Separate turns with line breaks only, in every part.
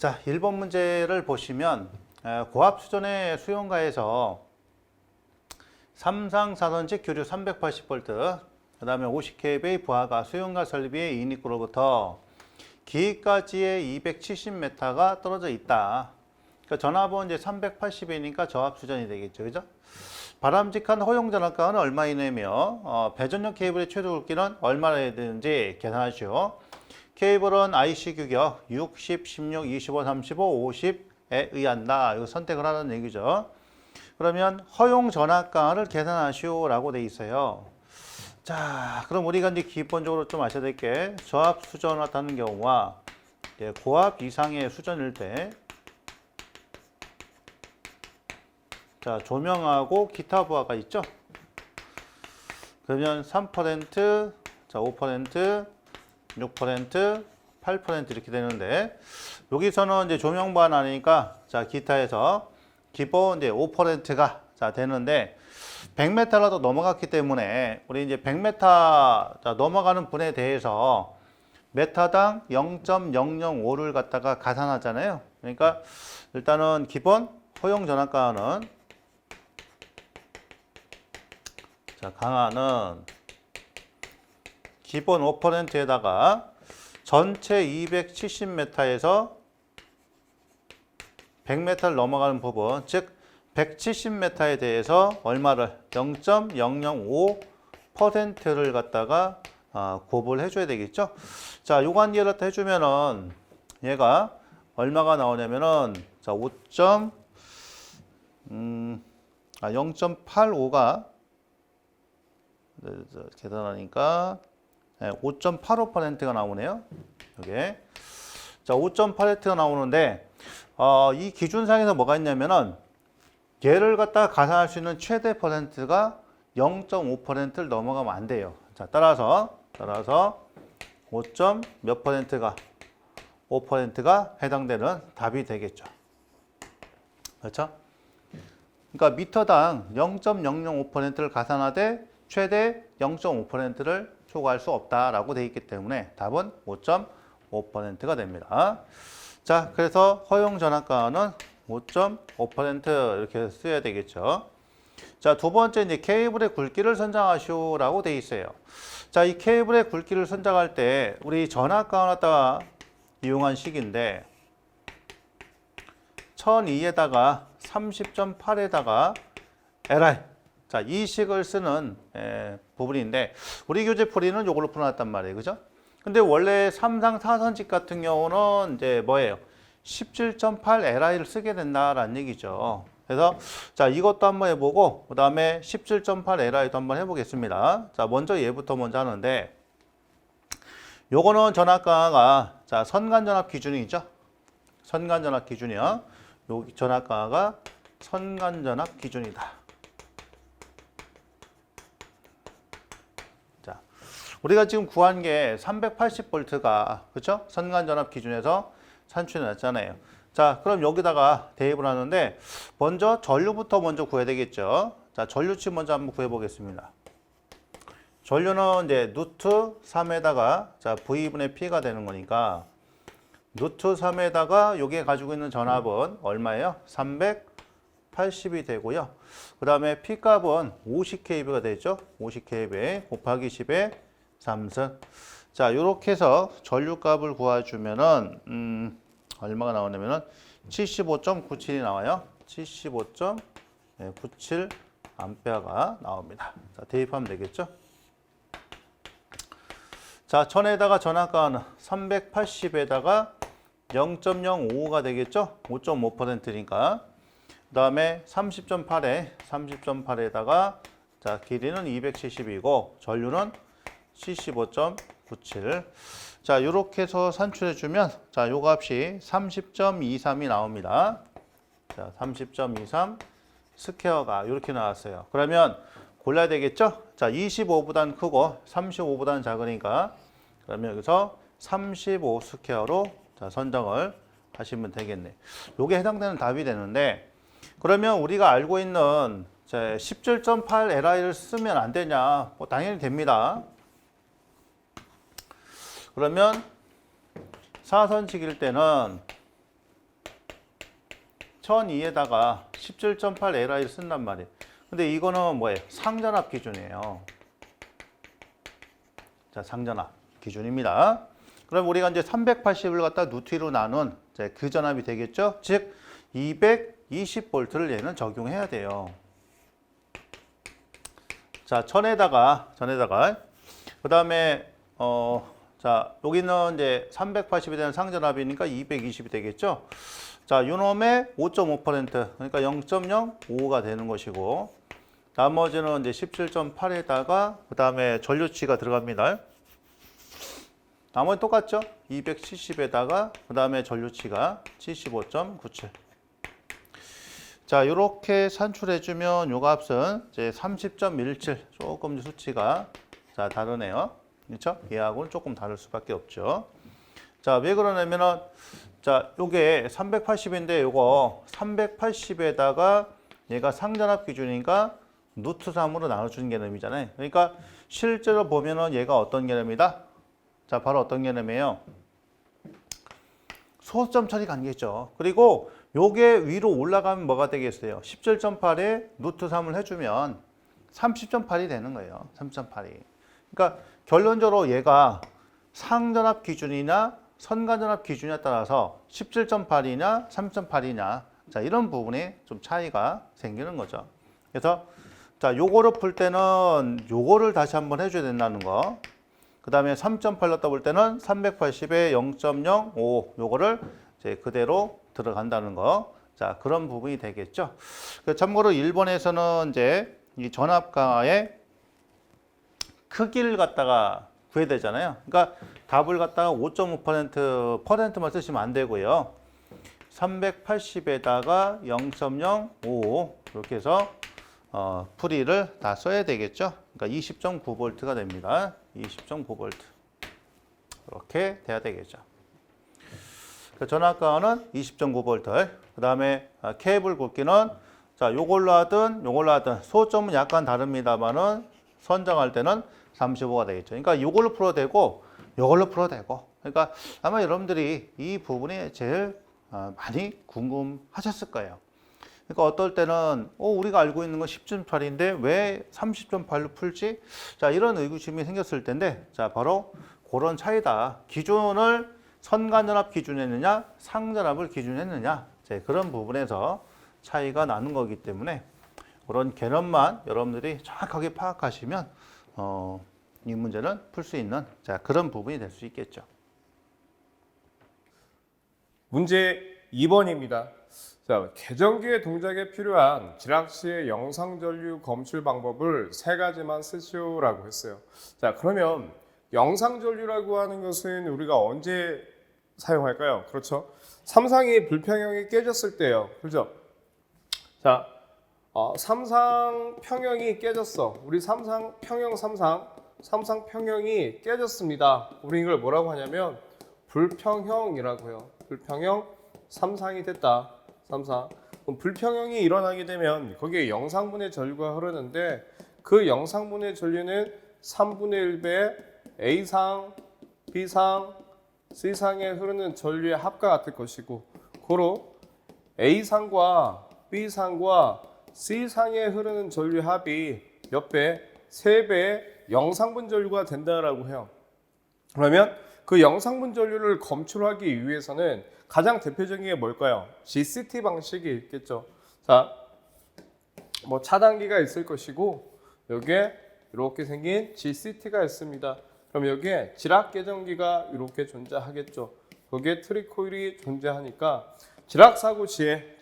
자, 1번 문제를 보시면 고압 수전의 수용가에서 3상 4선식 교류 380V, 그 다음에 50kV의 부하가 수용가 설비의 인입구로부터 기까지의 270m가 떨어져 있다. 그러니까 전압은 이제 380이니까 저압 수전이 되겠죠. 그죠? 바람직한 허용 전압가는 얼마 이내며 배전용 케이블의 최대 굵기는 얼마나 해야 되는지 계산하시오. 케이블은 IC 규격 60, 16, 25, 35, 50에 의한다. 이거 선택을 하는 얘기죠. 그러면 허용 전압가를 계산하시오 라고 돼 있어요. 자, 그럼 우리가 이제 기본적으로 좀 아셔야 될 게 저압 수전을 나타나는 경우와 고압 이상의 수전일 때 자, 조명하고 기타 부하가 있죠. 그러면 3%, 자, 5%, 6%, 8% 이렇게 되는데 여기서는 이제 조명 부하는 아니니까 자, 기타에서 기본 이제 5%가 자, 되는데 100m라도 넘어갔기 때문에 우리 이제 100m 자, 넘어가는 분에 대해서 메타당 0.005를 갖다가 가산하잖아요. 그러니까 일단은 기본 허용 전압가는 자, 강하는 기본 5%에다가 전체 270m에서 100m를 넘어가는 부분, 즉 170m에 대해서 얼마를 0.005%를 갖다가 곱을 해줘야 되겠죠. 자, 요 관계를 해주면은 얘가 얼마가 나오냐면은 자 0.85가 계산하니까 5.85%가 나오네요. 이게 자 5.8%가 나오는데 이 기준상에서 뭐가 있냐면은 얘를 갖다가 가산할 수 있는 최대 퍼센트가 0.5%를 넘어가면 안 돼요. 자, 따라서 5. 몇 %가 5%가 해당되는 답이 되겠죠. 그렇죠? 그러니까 미터당 0.005%를 가산하되 최대 0.5%를 초과할 수 없다라고 되어 있기 때문에 답은 5.5%가 됩니다. 자, 그래서 허용 전압가는 5.5% 이렇게 써야 되겠죠. 자, 두 번째 이제 케이블의 굵기를 선정하시오라고 되어 있어요. 자, 이 케이블의 굵기를 선정할 때 우리 전압가를 갖다가 이용한 식인데 1002에다가 30.8에다가 LR 자, 이 식을 쓰는 부분인데 우리 교재 풀이는 요걸로 풀어놨단 말이에요. 그죠? 근데 원래 3상 4선식 같은 경우는 이제 뭐예요? 17.8 LI를 쓰게 된다라는 얘기죠. 그래서 자, 이것도 한번 해보고 그 다음에 17.8 LI도 한번 해보겠습니다. 자, 먼저 얘부터 먼저 하는데 요거는 전압가가 자, 선간전압 기준이죠. 선간전압 기준이요. 요 전압가가 선간전압 기준이다. 우리가 지금 구한 게 380V가 그렇죠? 선간전압 기준에서 산출해 놨잖아요. 자, 그럼 여기다가 대입을 하는데 먼저 전류부터 먼저 구해야 되겠죠. 자, 전류치 먼저 한번 구해 보겠습니다. 전류는 이제 누트 3에다가 자, V분의 P가 되는 거니까 누트 3에다가 여기에 가지고 있는 전압은 얼마예요? 380이 되고요. 그 다음에 P 값은 50kV가 되죠. 50kV 곱하기 10에 3승. 자, 이렇게 해서 전류값을 구해주면은 얼마가 나오냐면은 75.97이 나와요. 75.97 암페어가 나옵니다. 자, 대입하면 되겠죠. 자, 1000에다가 전압가는 380에다가 0.055가 되겠죠. 5.5%니까. 그 다음에 30.8에다가 자, 길이는 270이고 전류는 75.97. 자, 이렇게 해서 산출해 주면 자, 요 값이 30.23이 나옵니다. 자, 30.23 스퀘어가 이렇게 나왔어요. 그러면 골라야 되겠죠? 자, 25보단 크고 35보단 작으니까 그러면 여기서 35 스퀘어로 자, 선정을 하시면 되겠네. 요게 해당되는 답이 되는데 그러면 우리가 알고 있는 17.8 LI를 쓰면 안 되냐? 뭐 당연히 됩니다. 그러면 사선식일 때는 1002에다가 17.8 LI를 쓴단 말이에요. 근데 이거는 뭐예요? 상전압 기준이에요. 자, 상전압 기준입니다. 그럼 우리가 이제 380을 갖다 루트로 나눈 그 전압이 되겠죠? 즉 220V를 얘는 적용해야 돼요. 자, 전에다가 그다음에 자, 여기는 이제 380에 대한 상전압이니까 220이 되겠죠? 자, 요놈의 5.5% 그러니까 0.05가 되는 것이고 나머지는 이제 17.8에다가 그다음에 전류치가 들어갑니다. 나머지 똑같죠? 270에다가 그다음에 전류치가 75.97. 자, 요렇게 산출해주면 요 값은 이제 30.17. 조금 수치가 자 다르네요. 그렇죠? 얘하고는 조금 다를 수밖에 없죠. 자, 왜 그러냐면은 자, 요게 380인데 요거 380에다가 얘가 상전압 기준이니까 루트 3으로 나눠주는 개념이잖아요. 그러니까 실제로 보면은 얘가 어떤 개념이다? 자, 바로 어떤 개념이에요? 소수점 처리 관계죠. 그리고 요게 위로 올라가면 뭐가 되겠어요? 17.8에 루트 3을 해주면 30.8이 되는 거예요. 30.8이. 그러니까 결론적으로 얘가 상전압 기준이나 선간전압 기준에 따라서 17.8이냐 3.8이냐 자, 이런 부분에 좀 차이가 생기는 거죠. 그래서 자, 요거를 풀 때는 요거를 다시 한번 해줘야 된다는 거. 그 다음에 3.8 넣다 볼 때는 380에 0.05 요거를 이제 그대로 들어간다는 거. 자, 그런 부분이 되겠죠. 참고로 1번에서는 이제 이 전압가의 크기를 갖다가 구해야 되잖아요. 그러니까 답을 갖다가 5.5%%만 쓰시면 안 되고요. 380에다가 0.05 이렇게 해서 풀이를 다 써야 되겠죠. 그러니까 20.9V가 됩니다. 20.9V 이렇게 돼야 되겠죠. 전압가는 20.9V. 그 다음에 케이블 굵기는 자, 요걸로 하든 소점은 약간 다릅니다만은 선정할 때는 35가 되겠죠. 그러니까 요걸로 풀어도 되고 요걸로 풀어도 되고. 그러니까 아마 여러분들이 이 부분이 제일 많이 궁금하셨을 거예요. 그러니까 어떨 때는 우리가 알고 있는 건 10.8인데 왜 30.8로 풀지? 자, 이런 의구심이 생겼을 텐데 자, 바로 그런 차이다. 기준을 선간전압 기준했느냐 상전압을 기준했느냐 그런 부분에서 차이가 나는 거기 때문에 그런 개념만 여러분들이 정확하게 파악하시면 이 문제는 풀 수 있는 자, 그런 부분이 될 수 있겠죠.
문제 2번입니다. 자, 계정기의 동작에 필요한 지락시의 영상전류 검출 방법을 세 가지만 쓰시오라고 했어요. 자, 그러면 영상전류라고 하는 것은 우리가 언제 사용할까요? 그렇죠. 삼상이 불평형이 깨졌을 때요. 그렇죠. 자, 삼상 평형이 깨졌어. 우리 삼상 평형 삼상 평형이 깨졌습니다. 우리 이걸 뭐라고 하냐면 불평형이라고 해요. 불평형 삼상이 됐다. 삼상. 그럼 불평형이 일어나게 되면 거기에 영상분해 전류가 흐르는데 그 영상분해 전류는 3분의 1배 A상, B상, C상에 흐르는 전류의 합과 같을 것이고 고로 A상과 B상과 C상에 흐르는 전류 합이 몇 배? 3배의 영상분 전류가 된다라고 해요. 그러면 그 영상분 전류를 검출하기 위해서는 가장 대표적인 게 뭘까요? GCT 방식이 있겠죠. 자, 뭐 차단기가 있을 것이고 여기에 이렇게 생긴 GCT가 있습니다. 그럼 여기에 지락 계정기가 이렇게 존재하겠죠. 거기에 트리코일이 존재하니까 지락 사고 시에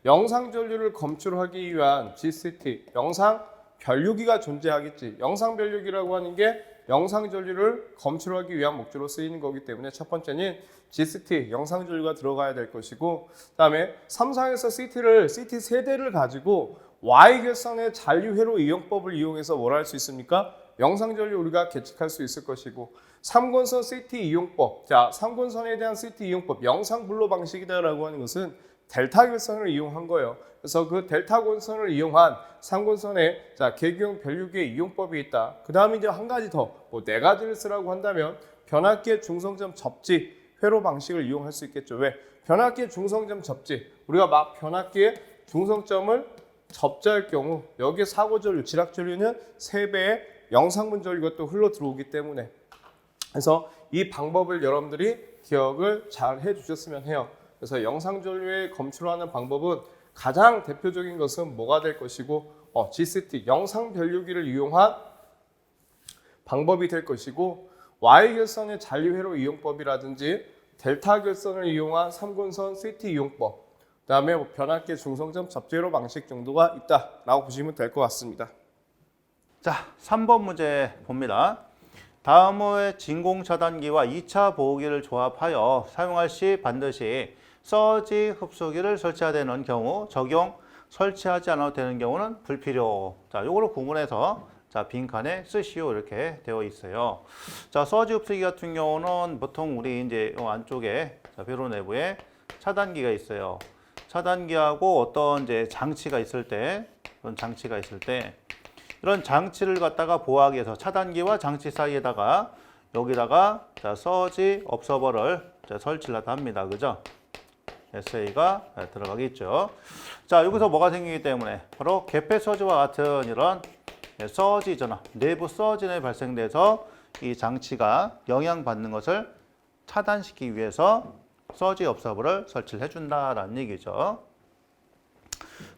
영상 전류를 검출하기 위한 GCT, 영상 변류기가 존재하겠지. 영상 변류기라고 하는 게 영상 전류를 검출하기 위한 목적으로 쓰이는 거기 때문에 첫 번째는 GCT, 영상 전류가 들어가야 될 것이고 그다음에 삼상에서 CT 세대를 가지고 Y결선의 잔류회로 이용법을 이용해서 뭘 할 수 있습니까? 영상 전류 우리가 계측할 수 있을 것이고 삼권선 CT 이용법, 자, 삼권선에 대한 CT 이용법, 영상 분로 방식이다라고 하는 것은 델타 결선을 이용한 거예요. 그래서 그 델타 권선을 이용한 삼권선에 자, 계기형 변류기의 이용법이 있다. 그 다음에 이제 한 가지 더, 뭐 네 가지를 쓰라고 한다면 변압기의 중성점 접지, 회로 방식을 이용할 수 있겠죠. 왜? 변압기의 중성점 접지. 우리가 막 변압기의 중성점을 접지할 경우 여기에 사고전류, 지락전류는 3배의 영상분 전류가 또 흘러 들어오기 때문에 그래서 이 방법을 여러분들이 기억을 잘 해주셨으면 해요. 그래서 영상전류에 검출하는 방법은 가장 대표적인 것은 뭐가 될 것이고 GCT, 영상변류기를 이용한 방법이 될 것이고 Y결선의 잔류회로 이용법이라든지 델타 결선을 이용한 3군선 CT 이용법, 그 다음에 변압기 중성점 접지회로 방식 정도가 있다라고 보시면 될 것 같습니다.
자, 3번 문제 봅니다. 다음의 진공 차단기와 2차 보호기를 조합하여 사용할 시 반드시 서지 흡수기를 설치해야 되는 경우 적용, 설치하지 않아도 되는 경우는 불필요. 자, 요거를 구분해서 자, 빈칸에 쓰시오 이렇게 되어 있어요. 자, 서지 흡수기 같은 경우는 보통 우리 이제 요 안쪽에 자, 회로 내부에 차단기가 있어요. 차단기하고 어떤 이제 장치가 있을 때, 그런 장치가 있을 때 이런 장치를 갖다가 보호하기 위해서 차단기와 장치 사이에다가 여기다가 자, 서지 업서버를 자, 설치를 합니다. 그죠? SA가 들어가겠죠. 자, 여기서 뭐가 생기기 때문에 바로 개폐 서지와 같은 이런 서지 전압, 내부 서진에 발생돼서 이 장치가 영향받는 것을 차단시키기 위해서 서지 업서버를 설치를 해준다라는 얘기죠.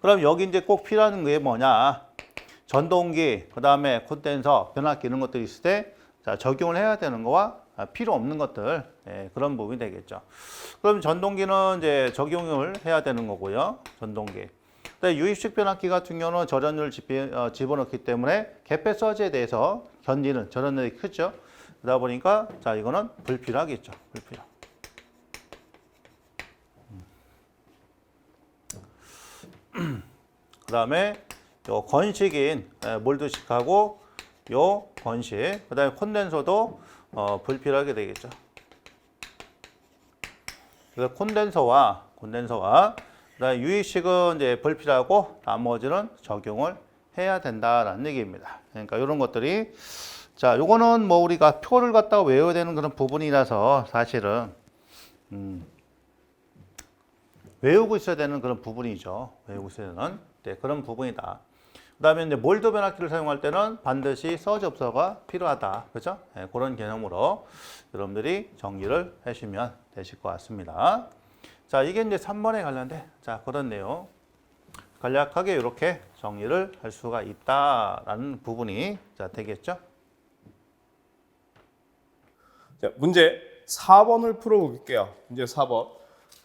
그럼 여기 이제 꼭 필요한 게 뭐냐? 전동기, 그 다음에 콘덴서, 변압기 이런 것들이 있을 때 자, 적용을 해야 되는 거와 필요 없는 것들, 그런 부분이 되겠죠. 그럼 전동기는 이제 적용을 해야 되는 거고요. 전동기. 근데 유입식 변압기 같은 경우는 절연율 집어넣기 때문에 개폐 서지에 대해서 견디는 절연율이 크죠. 그러다 보니까 자, 이거는 불필요하겠죠. 불필요. 그 다음에 요 건식인 몰드식하고 요 건식, 그 다음에 콘덴서도 불필요하게 되겠죠. 그래서 콘덴서와 그다음에 유입식은 이제 불필요하고 나머지는 적용을 해야 된다라는 얘기입니다. 그러니까 이런 것들이 자, 요거는 뭐 우리가 표를 갖다가 외워야 되는 그런 부분이라서 사실은 외우고 있어야 되는 그런 부분이죠. 외우고 있어야 되는 그런 부분이다. 그다음에 이제 몰드 변압기를 사용할 때는 반드시 서지 업서가 필요하다. 그렇죠? 그런 개념으로 여러분들이 정리를 하시면 되실 것 같습니다. 자, 이게 이제 3번에 관련된 자, 그런 내용. 간략하게 이렇게 정리를 할 수가 있다라는 부분이 자, 되겠죠?
자, 문제 4번을 풀어볼게요. 문제 4번.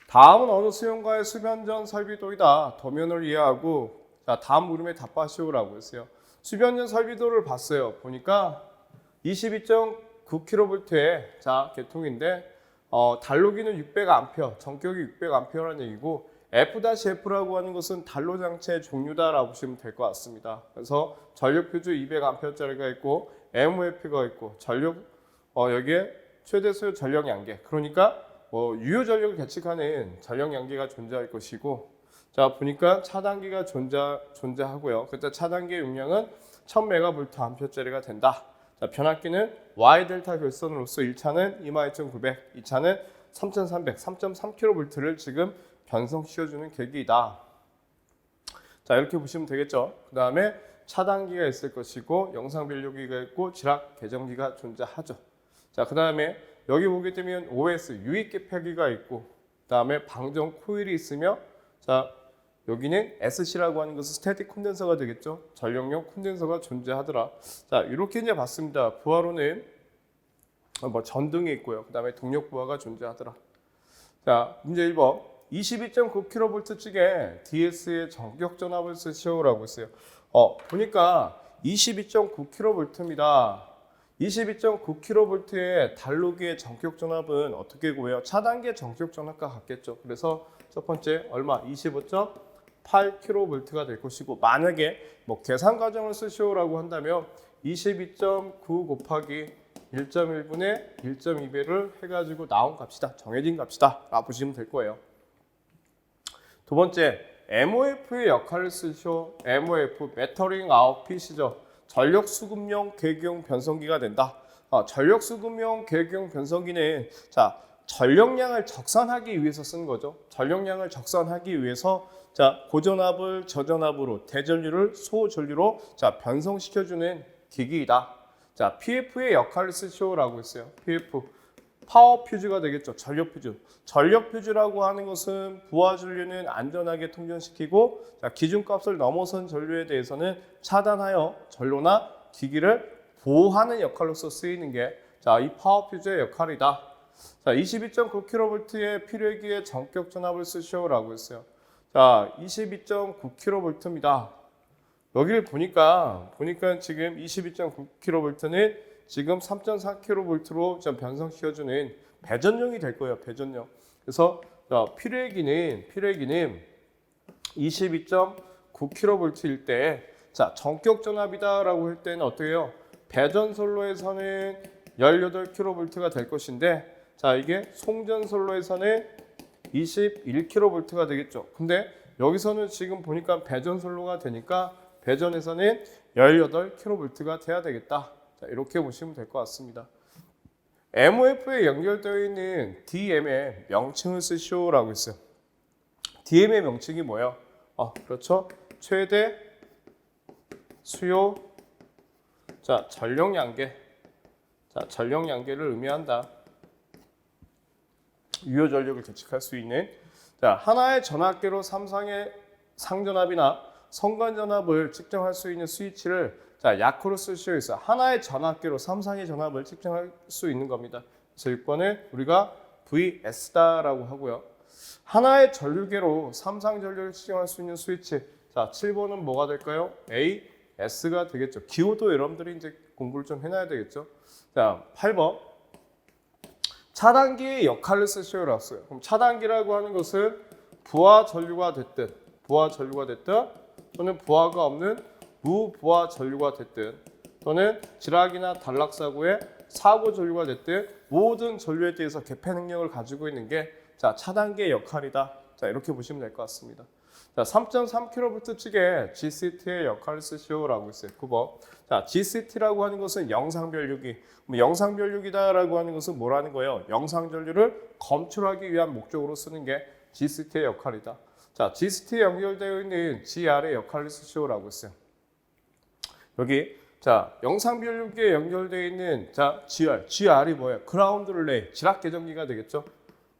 다음은 어느 수용가의 수변전 설비도이다. 도면을 이해하고 자, 다음 물음에 답하시오라고 했어요. 수변전 설비도를 봤어요. 보니까 22.9kV의 자, 계통인데 단로기는 600A, 전격이 600A라는 얘기고 F-F라고 하는 것은 단로 장치의 종류다라고 보시면 될 것 같습니다. 그래서 전력 표주 200A짜리가 있고 MOF가 있고 전력 여기에 최대 수요 전력 양계. 그러니까 유효 전력을 계측하는 전력 양계가 존재할 것이고 자, 보니까 차단기가 존재하고요. 그때 차단기의 용량은 1000MVA짜리가 된다. 자, 변압기는 Y 델타 결선으로서 1차는 22,900, 2차는 3,300, 3.3kV를 지금 변성시켜주는 계기이다. 자, 이렇게 보시면 되겠죠. 그 다음에 차단기가 있을 것이고 영상변류기가 있고 지락 개정기가 존재하죠. 자, 그 다음에 여기 보게 되면 OS 유입개폐기가 있고 그 다음에 방전 코일이 있으며 자, 여기는 SC라고 하는 것은 스태틱 콘덴서가 되겠죠. 전력용 콘덴서가 존재하더라. 자, 이렇게 이제 봤습니다. 부하로는 전등이 있고요. 그 다음에 동력 부하가 존재하더라. 자, 문제 1번. 22.9kV 측에 DS의 전격 전압을 쓰시오라고 했어요. 보니까 22.9kV입니다. 22.9kV의 단로기의 전격 전압은 어떻게 구해요? 차단기의 전격 전압과 같겠죠. 그래서 첫 번째 얼마? 25.8kV가 될 것이고 만약에 계산 과정을 쓰시오라고 한다면 22.9 곱하기 1.1분의 1.2배를 해가지고 나온 값이다. 정해진 값이다. 라고 보시면 될 거예요. 두 번째, MOF의 역할을 쓰시오. MOF, 메터링 아웃핏이죠. 전력 수급용 계기용 변성기가 된다. 전력 수급용 계기용 변성기는 자, 전력량을 적산하기 위해서 쓴 거죠. 전력량을 적산하기 위해서 자, 고전압을 저전압으로 대전류를 소전류로 자, 변성시켜주는 기기이다. 자, PF의 역할을 쓰시오라고 했어요. PF. 파워 퓨즈가 되겠죠. 전력 퓨즈. 전력 퓨즈라고 하는 것은 부하 전류는 안전하게 통전시키고 자, 기준값을 넘어선 전류에 대해서는 차단하여 전로나 기기를 보호하는 역할로서 쓰이는 게 자, 이 파워 퓨즈의 역할이다. 자, 22.9kV의 필요기의 전격 전압을 쓰시오라고 했어요. 자, 22.9kV입니다. 여기를 보니까 지금 22.9kV는 지금 3.4kV로 좀 변성시켜주는 배전용이 될 거예요. 배전용. 그래서 필요기는 22.9kV일 때 자, 전격 전압이다라고 할 때는 어떻게 해요? 배전솔로에서는 18kV가 될 것인데 자, 이게 송전솔로에서는 21kV가 되겠죠. 근데 여기서는 지금 보니까 배전솔로가 되니까 배전에서는 18kV가 돼야 되겠다. 자, 이렇게 보시면 될 것 같습니다. MOF에 연결되어 있는 DM의 명칭을 쓰시오라고 했어요. DM의 명칭이 뭐예요? 그렇죠. 최대 수요 자, 전력 양계. 자, 전력 양계를 의미한다. 유효 전력을 계측할 수 있는 자, 하나의 전압계로 삼상의 상전압이나 성간전압을 측정할 수 있는 스위치를 자, 약호로 쓸 수 있어. 하나의 전압계로 삼상의 전압을 측정할 수 있는 겁니다. 그래서 이거는 우리가 VS다라고 하고요. 하나의 전류계로 삼상 전류를 측정할 수 있는 스위치. 자, 7번은 뭐가 될까요? AS가 되겠죠. 기호도 여러분들이 이제 공부를 좀 해놔야 되겠죠. 자, 8번. 차단기의 역할을 쓰시오라고 했어요. 그럼 차단기라고 하는 것은 부하 전류가 됐든 또는 부하가 없는 무부하 전류가 됐든 또는 지락이나 단락사고의 사고 전류가 됐든 모든 전류에 대해서 개폐 능력을 가지고 있는 게 자, 차단기의 역할이다. 자, 이렇게 보시면 될 것 같습니다. 자, 3.3kV 측에 GCT의 역할을 쓰시오라고 했어요. 9번. 자, GCT라고 하는 것은 영상변류기. 영상변류기다라고 하는 것은 뭐라는 거예요? 영상전류를 검출하기 위한 목적으로 쓰는 게 GCT의 역할이다. 자, GCT에 연결되어 있는 GR의 역할을 쓰시오라고 했어요. 여기 자, 영상변류기에 연결되어 있는 자, GR이 뭐예요? 그라운드 릴레이, 지락 계정기가 되겠죠.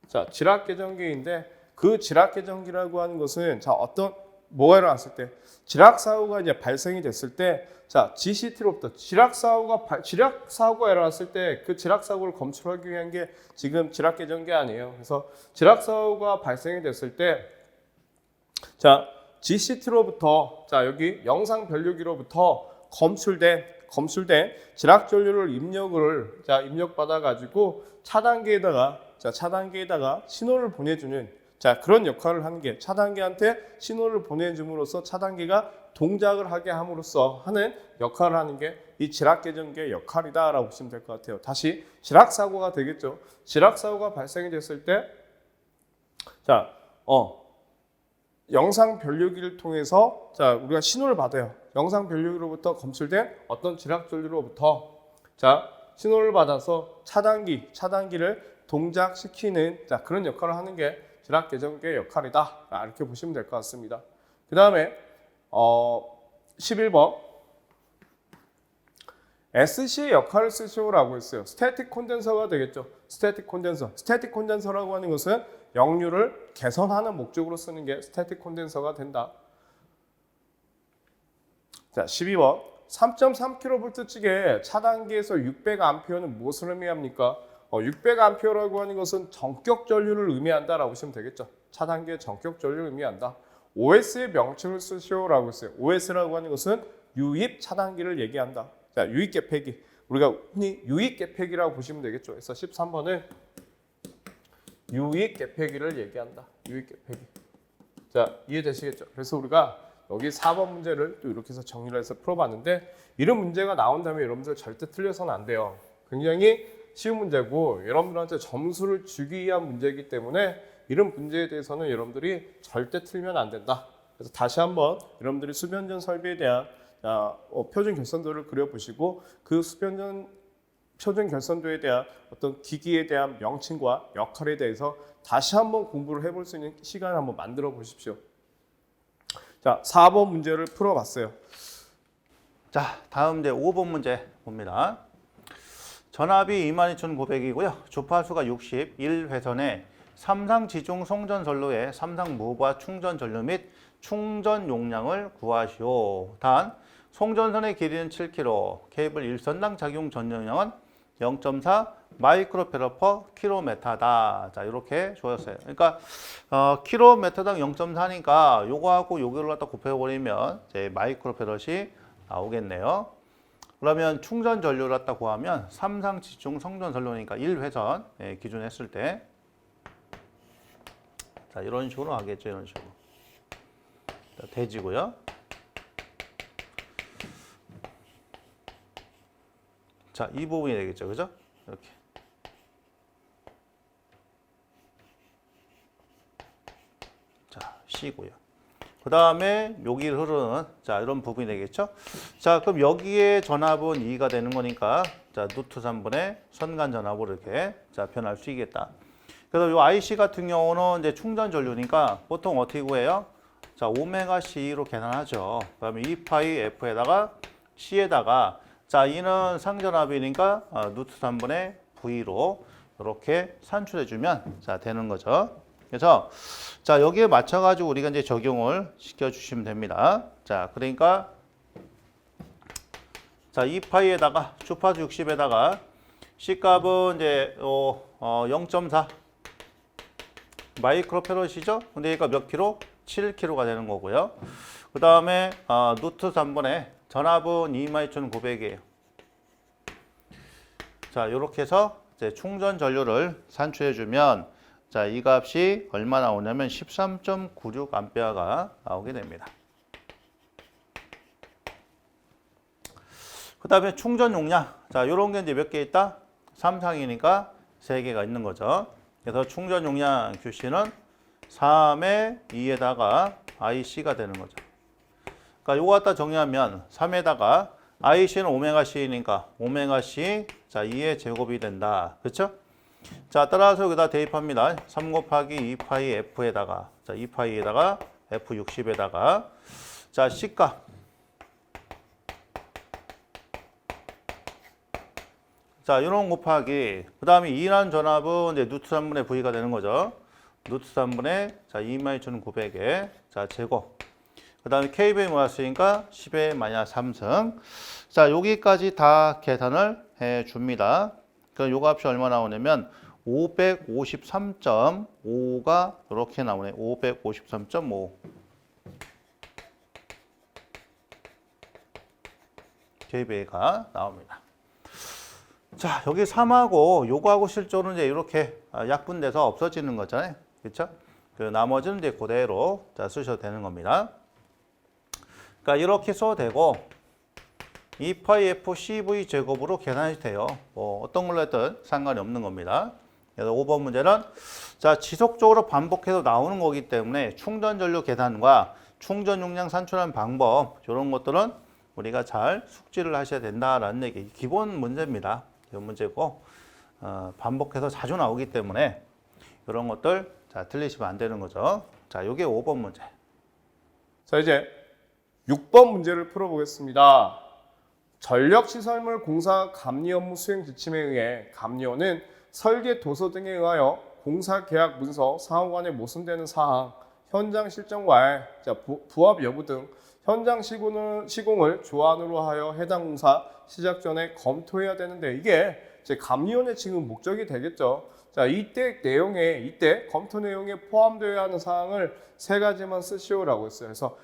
자, 지락 계정기인데 그 지락 계정기라고 하는 것은 자, 어떤 뭐가 일어났을 때 지락 사고가 이제 발생이 됐을 때 자, GCT로부터 지락 사고가 일어났을 때 그 지락 사고를 검출하기 위한 게 지금 지락 계정기 아니에요. 그래서 지락 사고가 발생이 됐을 때 자, GCT로부터 자, 여기 영상 변류기로부터 검출된 지락 전류를 입력받아 가지고 차단기에다가 신호를 보내주는 자, 그런 역할을 하는 게 차단기한테 신호를 보내줌으로써 차단기가 동작을 하게 함으로써 하는 역할을 하는 게 이 지락 계정기의 역할이다라고 보시면 될 것 같아요. 다시 지락 사고가 되겠죠. 지락 사고가 발생이 됐을 때 자, 영상 변류기를 통해서 자, 우리가 신호를 받아요. 영상 변류기로부터 검출된 어떤 지락 전류로부터 자, 신호를 받아서 차단기를 동작시키는 자, 그런 역할을 하는 게 지락 계정기의 역할이다. 이렇게 보시면 될 것 같습니다. 그 다음에 11번 SC의 역할을 쓰시오라고 했어요. 스태틱 콘덴서가 되겠죠. 스태틱 콘덴서라고 하는 것은 역류를 개선하는 목적으로 쓰는 게 스태틱 콘덴서가 된다. 자, 12번 3.3kV 측의 차단기에서 600A는 무엇을 의미합니까? 600A라고 하는 것은 전격 전류를 의미한다라고 보시면 되겠죠. 차단기의 전격 전류를 의미한다. OS의 명칭을 쓰시오라고 했어요. OS라고 하는 것은 유입 차단기를 얘기한다. 자, 유입 개폐기. 우리가 흔히 유입 개폐기라고 보시면 되겠죠. 그래서 13번은 유입 개폐기를 얘기한다. 유입 개폐기. 자, 이해되시겠죠? 그래서 우리가 여기 4번 문제를 또 이렇게 해서 정리를 해서 풀어봤는데 이런 문제가 나온다면 여러분들 절대 틀려서는 안 돼요. 굉장히 쉬운 문제고 여러분들한테 점수를 주기 위한 문제이기 때문에 이런 문제에 대해서는 여러분들이 절대 틀면 안 된다. 그래서 다시 한번 여러분들이 수변전 설비에 대한 표준 결선도를 그려보시고 그 수변전 표준 결선도에 대한 어떤 기기에 대한 명칭과 역할에 대해서 다시 한번 공부를 해볼 수 있는 시간을 한번 만들어 보십시오. 자, 4번 문제를 풀어봤어요.
자, 다음 이제 5번 문제 봅니다. 전압이 22,900이고요. 주파수가 60, 1회선에 삼상 지중 송전 전로의 삼상 무바 충전 전류 및 충전 용량을 구하시오. 단 송전선의 길이는 7km, 케이블 1선당 작용 전용량은 0.4 마이크로페러 퍼 킬로미터다. 자, 이렇게 주었어요. 그러니까 킬로미터당 0.4니까 요거하고 요거를 갖다 곱해버리면 이제 마이크로페럿이 나오겠네요. 그러면 충전 전류를 갖다 구하면 삼상 지중 성전 전류니까 1회선 기준 했을 때 자, 이런 식으로 하겠죠. 이런 식으로. 자, 대지고요. 자, 이 부분이 되겠죠. 그죠? 이렇게. 자, C고요. 그 다음에 여기를 흐르는 자, 이런 부분이 되겠죠. 자, 그럼 여기에 전압은 2가 되는 거니까 자, 루트 3분의 선간 전압으로 이렇게 자, 변할 수 있겠다. 그래서 이 IC 같은 경우는 이제 충전 전류니까 보통 어떻게 구해요? 자, 오메가 C로 계산하죠. 그다음에 2파이 F에다가 C에다가 자, 이는 상전압이니까 루트 3분의 V로 이렇게 산출해 주면 자, 되는 거죠. 그래서 자, 여기에 맞춰 가지고 우리가 이제 적용을 시켜 주시면 됩니다. 자, 그러니까 자, 2파이에다가 주파수 60에다가 C 값은 이제 0.4 마이크로페럿이죠. 근데 얘가 몇 킬로? 7킬로가 되는 거고요. 그 다음에 루트 3분의 전압은 22,900이에요. 자, 이렇게 해서 이제 충전 전류를 산출해 주면 자, 이 값이 얼마 나오냐면 13.96 암페어가 나오게 됩니다. 그 다음에 충전 용량. 자, 요런 게 이제 몇 개 있다? 삼상이니까 3개가 있는 거죠. 그래서 충전 용량 QC는 3의 2에다가 IC가 되는 거죠. 그러니까 요거 갖다 정리하면 3에다가 IC는 오메가 C니까 오메가 C 자 2의 제곱이 된다. 그렇죠? 자, 따라서 여기다 대입합니다. 3 곱하기 2파이 F에다가 자 2파이에다가 F60에다가 자 C값 자, 이런 곱하기 그 다음에 2란 전압은 이제 루트 3분의 V가 되는 거죠. 루트 3분의 자 22,900에 자 제곱 그 다음에 K분이 모였으니까 10의 마이너스 3승 자 여기까지 다 계산을 해 줍니다. 그럼 요 값이 얼마 나오냐면 553.5가 이렇게 나오네. 553.5 KV가 나옵니다. 자, 여기 3하고 요거하고 실제로는 이제 이렇게 약분돼서 없어지는 거잖아요. 그렇죠? 그 나머지는 이제 그대로 자, 쓰셔도 되는 겁니다. 그러니까 이렇게 써도 되고 2파이 F CV 제곱으로 계산이 돼요. 뭐 어떤 걸로 했든 상관이 없는 겁니다. 그래서 5번 문제는 자, 지속적으로 반복해서 나오는 거기 때문에 충전 전류 계산과 충전 용량 산출하는 방법 이런 것들은 우리가 잘 숙지를 하셔야 된다라는 얘기. 기본 문제입니다. 기본 문제고 반복해서 자주 나오기 때문에 이런 것들 자, 틀리시면 안 되는 거죠. 자, 이게 5번 문제.
자, 이제 6번 문제를 풀어보겠습니다. 전력시설물 공사 감리 업무 수행 지침에 의해 감리원은 설계 도서 등에 의하여 공사 계약 문서 사후관에 모순되는 사항, 현장 실정과의 부합 여부 등 현장 시공을 조안으로 하여 해당 공사 시작 전에 검토해야 되는데 이게 이제 감리원의 지금 목적이 되겠죠. 자, 이때 검토 내용에 포함되어야 하는 사항을 3가지만 쓰시오라고 했어요. 그래서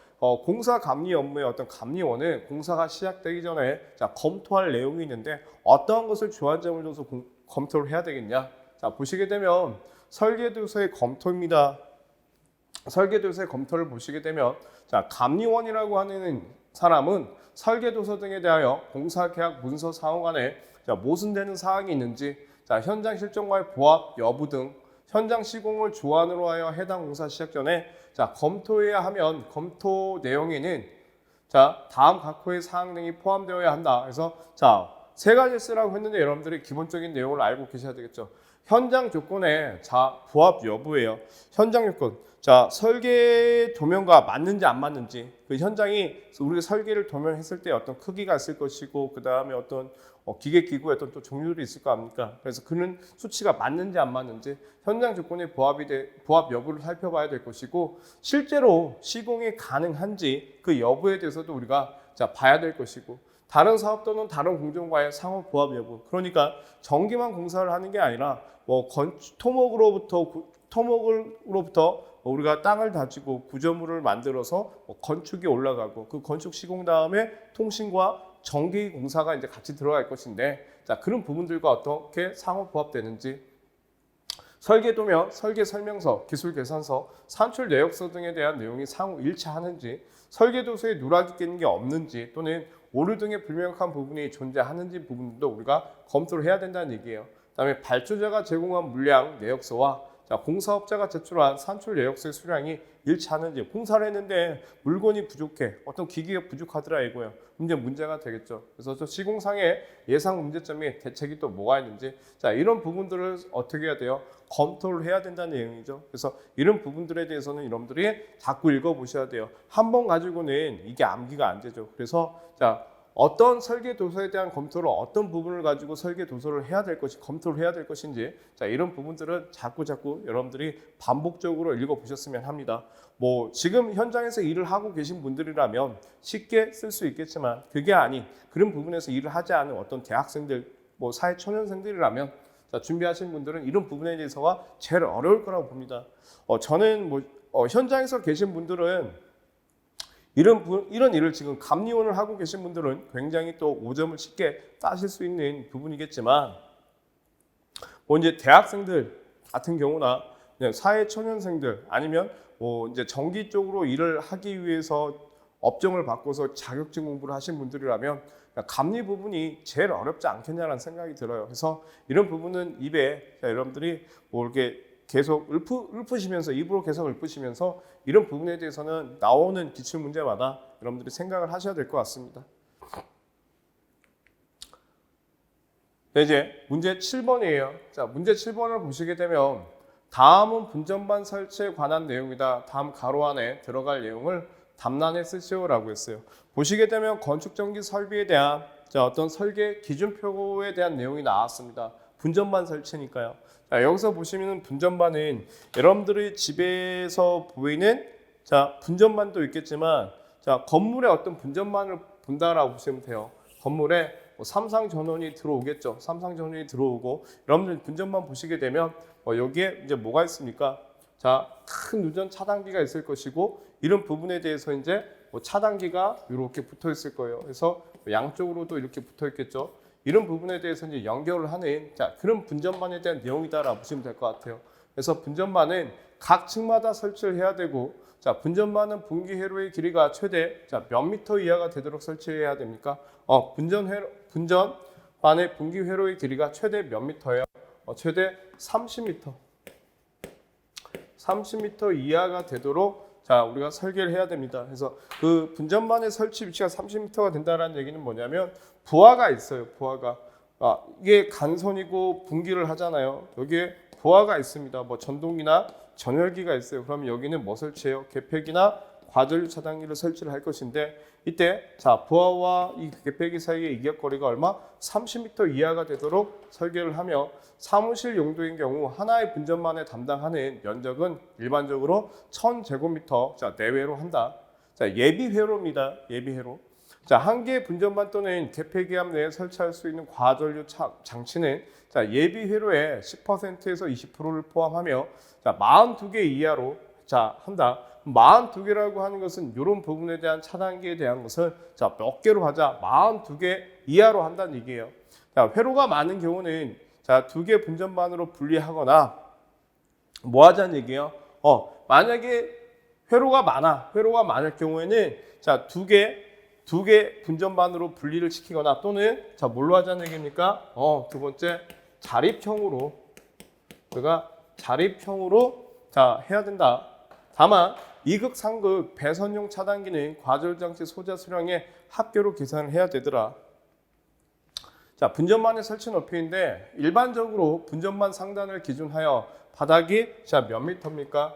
공사 감리 업무의 어떤 감리원은 공사가 시작되기 전에 자, 검토할 내용이 있는데 어떠한 것을 조안점을 줘서 검토를 해야 되겠냐? 자, 보시게 되면 설계도서의 검토입니다. 설계도서의 검토를 보시게 되면 자, 감리원이라고 하는 사람은 설계도서 등에 대하여 공사계약 문서 사후간에 모순되는 사항이 있는지 자, 현장 실정과의 부합 여부 등 현장 시공을 조안으로 하여 해당 공사 시작 전에 자, 검토해야 하면 검토 내용에는 자, 다음 각 호의 사항 등이 포함되어야 한다. 그래서 자, 세 가지 쓰라고 했는데 여러분들이 기본적인 내용을 알고 계셔야 되겠죠. 현장 조건의 부합 여부예요. 현장 요건. 설계 도면과 맞는지 안 맞는지, 그 현장이 우리가 설계를 도면했을 때 어떤 크기가 있을 것이고, 그 다음에 어떤 기계 기구의 어떤 또 종류들이 있을 거 아닙니까? 그래서 그런 수치가 맞는지 안 맞는지 현장 조건의 부합 여부를 살펴봐야 될 것이고, 실제로 시공이 가능한지 그 여부에 대해서도 우리가 봐야 될 것이고, 다른 사업 또는 다른 공정과의 상호 부합 여부. 그러니까 전기만 공사를 하는 게 아니라 토목으로부터 우리가 땅을 다지고 구조물을 만들어서 건축이 올라가고, 그 건축 시공 다음에 통신과 전기 공사가 이제 같이 들어갈 것인데, 그런 부분들과 어떻게 상호 부합되는지, 설계 도면, 설계 설명서, 기술 계산서, 산출 내역서 등에 대한 내용이 상호 일치하는지, 설계 도서에 누락이 끼는 게 없는지, 또는 오류 등의 불명확한 부분이 존재하는지 부분도 우리가 검토를 해야 된다는 얘기예요. 그다음에 발주자가 제공한 물량 내역서와 공사업자가 제출한 산출 내역서의 수량이 일치하는지, 공사를 했는데 물건이 부족해, 어떤 기기가 부족하더라 이거예요. 문제가 되겠죠. 그래서 저 시공상의 예상 문제점이 대책이 또 뭐가 있는지, 이런 부분들을 어떻게 해야 돼요? 검토를 해야 된다는 내용이죠. 그래서 이런 부분들에 대해서는 여러분들이 자꾸 읽어보셔야 돼요. 한 번 가지고는 이게 암기가 안 되죠. 그래서 어떤 설계 도서에 대한 검토를, 어떤 부분을 가지고 설계 도서를 해야 될 것이, 검토를 해야 될 것인지, 이런 부분들은 자꾸 여러분들이 반복적으로 읽어보셨으면 합니다. 지금 현장에서 일을 하고 계신 분들이라면 쉽게 쓸 수 있겠지만, 그게 아닌 그런 부분에서 일을 하지 않은 어떤 대학생들, 사회 초년생들이라면 준비하신 분들은 이런 부분에 대해서가 제일 어려울 거라고 봅니다. 저는 현장에서 계신 분들은 이런 일을 지금 감리원을 하고 계신 분들은 굉장히 또 5점을 쉽게 따실 수 있는 부분이겠지만, 이제 대학생들 같은 경우나 그냥 사회 초년생들, 아니면 이제 전기 쪽으로 일을 하기 위해서 업종을 바꿔서 자격증 공부를 하신 분들이라면 감리 부분이 제일 어렵지 않겠냐라는 생각이 들어요. 그래서 이런 부분은 입에 여러분들이 이렇게 계속 읊으시면서, 입으로 계속 읊으시면서 이런 부분에 대해서는 나오는 기출 문제마다 여러분들이 생각을 하셔야 될 것 같습니다. 이제 문제 7번이에요. 문제 7번을 보시게 되면 다음은 분전반 설치에 관한 내용이다. 다음 가로 안에 들어갈 내용을 답란에 쓰시오라고 했어요. 보시게 되면 건축전기 설비에 대한 어떤 설계 기준표에 대한 내용이 나왔습니다. 분전반 설치니까요. 여기서 보시면 분전반은 여러분들이 집에서 보이는 분전반도 있겠지만, 건물에 어떤 분전반을 본다라고 보시면 돼요. 건물에 삼상 전원이 들어오겠죠. 삼상 전원이 들어오고, 여러분들 분전반 보시게 되면 여기에 이제 뭐가 있습니까? 큰 누전 차단기가 있을 것이고, 이런 부분에 대해서 이제 차단기가 이렇게 붙어 있을 거예요. 그래서 양쪽으로도 이렇게 붙어 있겠죠. 이런 부분에 대해서 이제 연결을 하는 그런 분전반에 대한 내용이다라고 보시면 될 것 같아요. 그래서 분전반은 각 층마다 설치를 해야 되고, 분전반은 분기 회로의 길이가 최대 몇 미터 이하가 되도록 설치해야 됩니까? 분전반의 분기 회로의 길이가 최대 몇 미터예요? 최대 30m. 30m 이하가 되도록 우리가 설계를 해야 됩니다. 그래서 그 분전반의 설치 위치가 30m가 된다는 얘기는 뭐냐면, 부하가 있어요. 부하가. 이게 간선이고 분기를 하잖아요. 여기에 부하가 있습니다. 전동기나 전열기가 있어요. 그러면 여기는 뭐 설치해요? 개폐기나 과전류 차단기를 설치를 할 것인데, 이때 부하와 이 개폐기 사이의 이격거리가 얼마? 30m 이하가 되도록 설계를 하며, 사무실 용도인 경우 하나의 분전반에 담당하는 면적은 일반적으로 1000제곱미터 내외로 한다. 예비 회로입니다. 예비 회로. 한 개의 분전반 또는 개폐기함 내에 설치할 수 있는 과전류 장치는 예비 회로의 10%에서 20%를 포함하며 42개 이하로 한다. 42개라고 하는 것은 이런 부분에 대한 차단기에 대한 것을 몇 개로 하자? 42개 이하로 한다는 얘기예요. 회로가 많은 경우는 2개 분전반으로 분리하거나 뭐 하자는 얘기예요? 만약에 회로가 많을 경우에는 2개 분전반으로 분리를 시키거나, 또는 뭘로 하자는 얘기입니까? 두 번째, 자립형으로 우리가 해야 된다. 다만 2극, 3극 배선용 차단기는 과전장치 소자 수량의 합계로 계산을 해야 되더라. 자, 분전반의 설치 높이인데 일반적으로 분전반 상단을 기준하여 바닥이 자, 몇 미터입니까?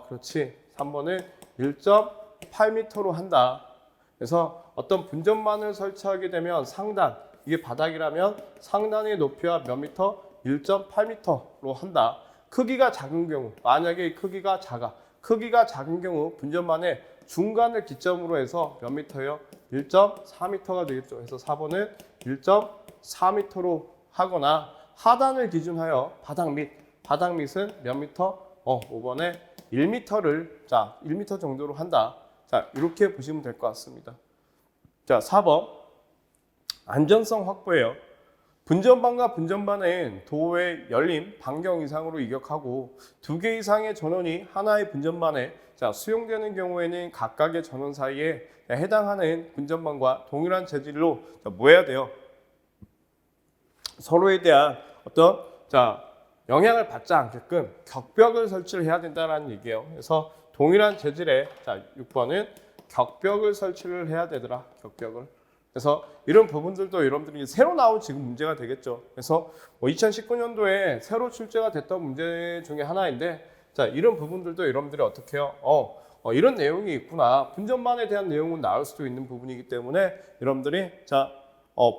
그렇지. 3번은 1.8m로 한다. 그래서 어떤 분전반을 설치하게 되면 상단, 이게 바닥이라면 상단의 높이와 몇 미터? 1.8m로 한다. 크기가 작은 경우, 만약에 이 크기가 작은 경우 분전반의 중간을 기점으로 해서 몇 미터예요? 1.4m가 되겠죠. 그래서 4번은 1.4m로 하거나 하단을 기준하여 바닥 밑은 몇 미터? 5번에 1m를 자, 1m 정도로 한다. 자, 이렇게 보시면 될 것 같습니다. 자, 4번 안전성 확보예요. 분전반과 분전반은 도어의 열림, 반경 이상으로 이격하고 2개 이상의 전원이 하나의 분전반에 자, 수용되는 경우에는 각각의 전원 사이에 해당하는 분전반과 동일한 재질로 뭐 해야 돼요? 서로에 대한 어떤 영향을 받지 않게끔 격벽을 설치를 해야 된다는 얘기예요. 그래서 동일한 재질의 자, 6번은 격벽을 설치를 해야 되더라. 격벽을. 그래서 이런 부분들도 여러분들이 새로 나온 지금 문제가 되겠죠. 그래서 2019년도에 새로 출제가 됐던 문제 중에 하나인데 자, 이런 부분들도 여러분들이 어떻게 해요? 이런 내용이 있구나. 분전반에 대한 내용은 나올 수도 있는 부분이기 때문에 여러분들이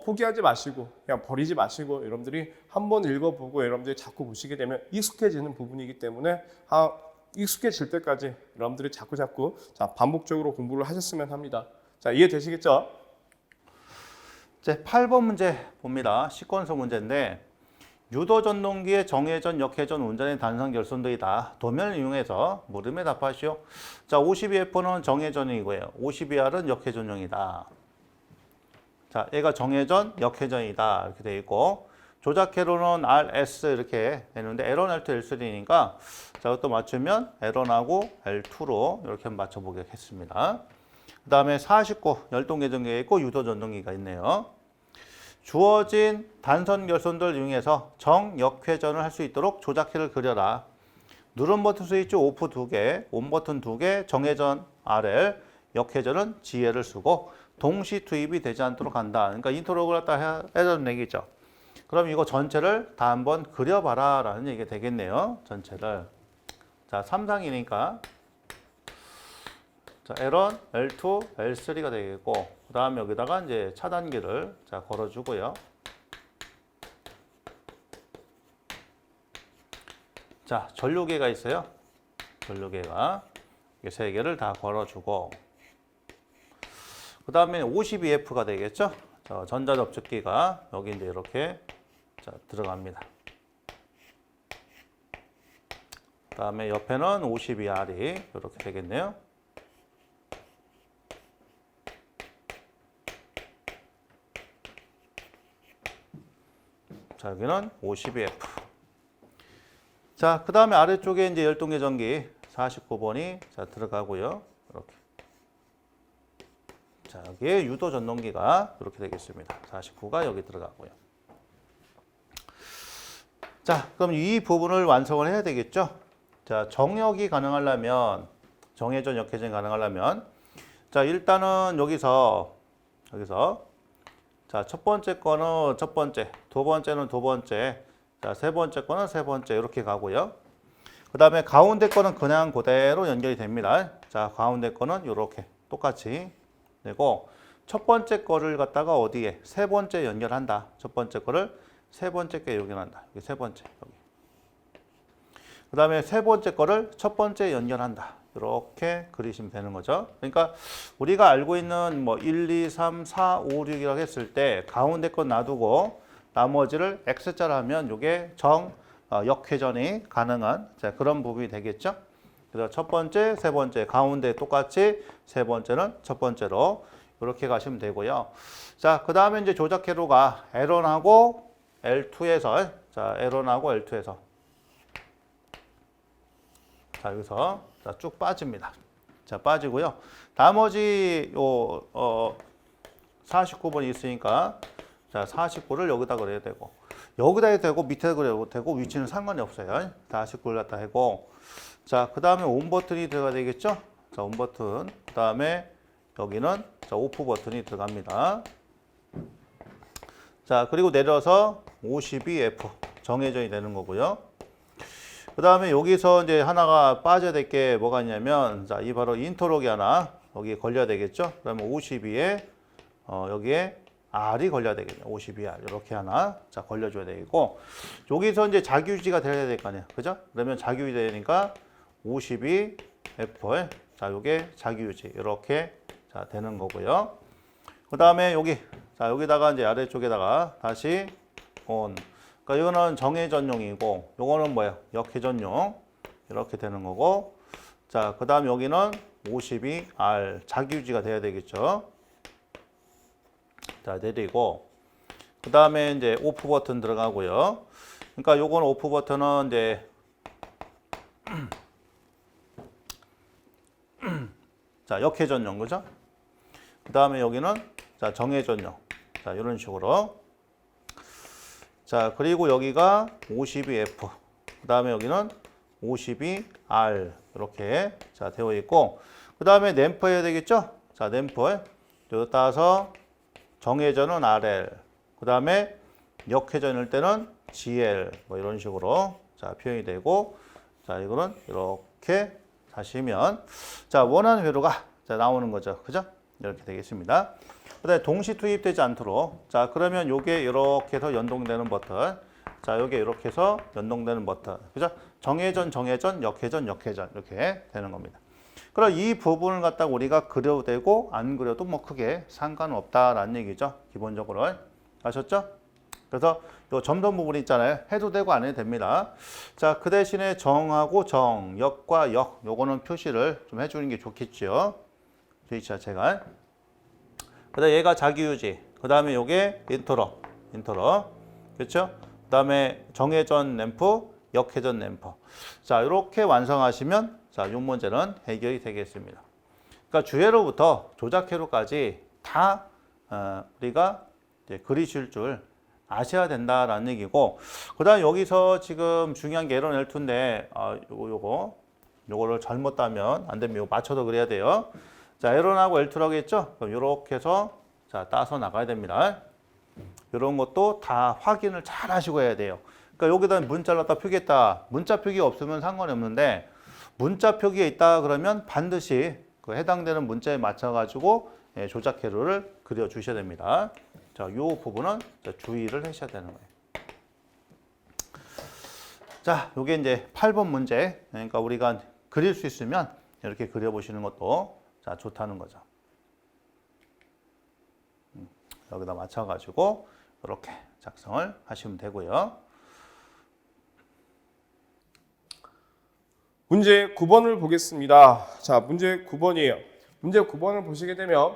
포기하지 마시고 그냥 버리지 마시고 여러분들이 한번 읽어보고 여러분들이 자꾸 보시게 되면 익숙해지는 부분이기 때문에 익숙해질 때까지 여러분들이 자꾸 반복적으로 공부를 하셨으면 합니다. 자, 이해되시겠죠?
이제 8번 문제 봅니다. 시퀀서 문제인데 유도 전동기의 정회전, 역회전, 운전의 단선 결손도이다. 도면을 이용해서 물음에 답하시오. 자, 52F는 정회전이고요. 52R은 역회전용이다. 자, 얘가 정회전, 역회전이다. 이렇게 되어 있고 조작회로는 RS 이렇게 되는데 L1, L2, L3니까 자, 이것도 맞추면 L1하고 L2로 이렇게 맞춰보겠습니다. 그 다음에 49, 열동계전기가 있고 유도전동기가 있네요. 주어진 단선 결손들을 이용해서 정, 역회전을 할 수 있도록 조작키를 그려라. 누른 버튼 스위치 오프 2개, 온 버튼 2개, 정회전 RL, 역회전은 지혜를 쓰고 동시 투입이 되지 않도록 한다. 그러니까 인터로그를 갖다 해주는 얘기죠. 그럼 이거 전체를 다 한번 그려봐라 라는 얘기가 되겠네요. 전체를. 자, 3상이니까 자, L1, L2, L3가 되겠고 그 다음 여기다가 이제 차단기를 자, 걸어주고요. 자, 전류계가 있어요. 전류계가 이 3개를 다 걸어주고 그 다음에 52F가 되겠죠. 자, 전자접촉기가 여기 이제 이렇게 자, 들어갑니다. 그 다음에 옆에는 52R이 이렇게 되겠네요. 자, 여기는 52F. 자, 그 다음에 아래쪽에 이제 열동계전기 49번이 자, 들어가고요. 이렇게. 자, 여기에 유도전동기가 이렇게 되겠습니다. 49가 여기 들어가고요. 자, 그럼 이 부분을 완성을 해야 되겠죠? 자, 정역이 가능하려면, 정회전, 역회전이 가능하려면, 자, 일단은 여기서, 자, 첫 번째 거는 첫 번째, 두 번째는 두 번째, 자, 세 번째 거는 세 번째, 이렇게 가고요. 그 다음에 가운데 거는 그냥 그대로 연결이 됩니다. 자, 가운데 거는 이렇게 똑같이 되고, 첫 번째 거를 갖다가 어디에? 세 번째 연결한다. 첫 번째 거를 세 번째 게 연결한다. 여기 세 번째, 여기. 그 다음에 세 번째 거를 첫 번째 연결한다. 이렇게 그리시면 되는 거죠. 그러니까 우리가 알고 있는 뭐 1, 2, 3, 4, 5, 6이라고 했을 때 가운데 건 놔두고 나머지를 X자로 하면 이게 역회전이 가능한 자, 그런 부분이 되겠죠. 그래서 첫 번째, 세 번째, 가운데 똑같이 세 번째는 첫 번째로 이렇게 가시면 되고요. 자, 그 다음에 이제 조작회로가 L1하고 L2에서 자, L1하고 L2에서 자, 여기서 자, 쭉 빠집니다. 자, 빠지고요. 나머지 49번이 있으니까 자, 49를 여기다 그려야 되고 여기다 해도 되고 밑에 그려도 되고 위치는 상관이 없어요. 49를 갖다 하고 자, 그 다음에 온 버튼이 들어가야 되겠죠? 자, 온 버튼. 그 다음에 여기는 자, 오프 버튼이 들어갑니다. 자, 그리고 내려서 52F 정해져야 되는 거고요. 그 다음에 여기서 이제 하나가 빠져야 될 게 뭐가 있냐면, 자, 이 바로 인터록이 하나 여기에 걸려야 되겠죠. 그러면 52에 여기에 R이 걸려야 되겠네요. 52R 이렇게 하나 자 걸려줘야 되고, 여기서 이제 자기유지가 돼야 될 거 아니에요, 그죠? 그러면 자기유지 되니까 52F 자 요게 자기유지 이렇게 자 되는 거고요. 그 다음에 여기 자 여기다가 이제 아래쪽에다가 다시 ON. 그러니까 이거는 정회전용이고, 요거는 뭐예요? 역회전용 이렇게 되는 거고. 자, 그 다음 여기는 52R 자기유지가 돼야 되겠죠. 자, 내리고, 그 다음에 이제 오프 버튼 들어가고요. 그러니까 요건 오프 버튼은 이제 자, 역회전용, 그죠? 그 다음에 여기는 자, 정회전용. 자, 이런 식으로. 자, 그리고 여기가 52F. 그 다음에 여기는 52R. 이렇게 자, 되어 있고, 그 다음에 램프 해야 되겠죠? 자, 램프. 여기 따서 정회전은 RL, 그 다음에 역회전일 때는 GL, 뭐 이런 식으로 자 표현이 되고, 자 이거는 이렇게 하시면 자 원하는 회로가 자 나오는 거죠, 그죠? 이렇게 되겠습니다. 그다음에 동시 투입되지 않도록 자 그러면 요게 이렇게 해서 연동되는 버튼, 자 요게 이렇게 해서 연동되는 버튼, 그죠? 정회전, 정회전, 역회전, 역회전 이렇게 되는 겁니다. 그럼 이 부분을 갖다가 우리가 그려도 되고 안 그려도 뭐 크게 상관은 없다라는 얘기죠. 기본적으로. 아셨죠? 그래서 요 점선 부분 있잖아요. 해도 되고 안 해도 됩니다. 자, 그 대신에 정하고 정, 역과 역, 요거는 표시를 좀 해주는 게 좋겠죠. 스위치 자체가. 그 다음에 얘가 자기유지. 그 다음에 요게 인터럽. 그렇죠? 그 다음에 정회전 램프, 역회전 램프. 자, 이렇게 완성하시면 자, 이 문제는 해결이 되겠습니다. 그러니까 주회로부터 조작회로까지 다 우리가 이제 그리실 줄 아셔야 된다라는 얘기고, 그다음 여기서 지금 중요한 게 에러 L2인데 요거를 잘못 따면 안 됩니다. 맞춰서 그래야 돼요. 자, 에러하고 L2라고 했죠? 그럼 이렇게 해서 자 따서 나가야 됩니다. 이런 것도 다 확인을 잘 하시고 해야 돼요. 그러니까 여기다 문자를 갖다 표기했다. 문자 표기 없으면 상관이 없는데, 문자 표기에 있다 그러면 반드시 그 해당되는 문자에 맞춰 가지고 조작 회로를 그려 주셔야 됩니다. 자, 요 부분은 주의를 하셔야 되는 거예요. 자, 요게 이제 8번 문제. 그러니까 우리가 그릴 수 있으면 이렇게 그려 보시는 것도 자, 좋다는 거죠. 여기다 맞춰 가지고 이렇게 작성을 하시면 되고요.
문제 9번을 보겠습니다. 자, 문제 9번이에요. 문제 9번을 보시게 되면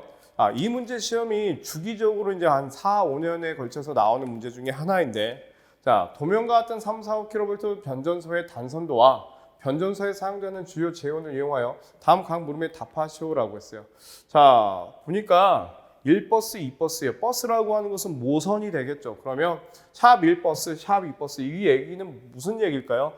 이 문제 시험이 주기적으로 이제 한 4, 5년에 걸쳐서 나오는 문제 중에 하나인데, 자, 도면과 같은 3, 4, 5kV 변전소의 단선도와 변전소에 사용되는 주요 재원을 이용하여 다음 각 물음에 답하시오라고 했어요. 자, 보니까 1버스, 2버스예요. 버스라고 하는 것은 모선이 되겠죠. 그러면 샵 1버스, 샵 2버스, 이 얘기는 무슨 얘기일까요?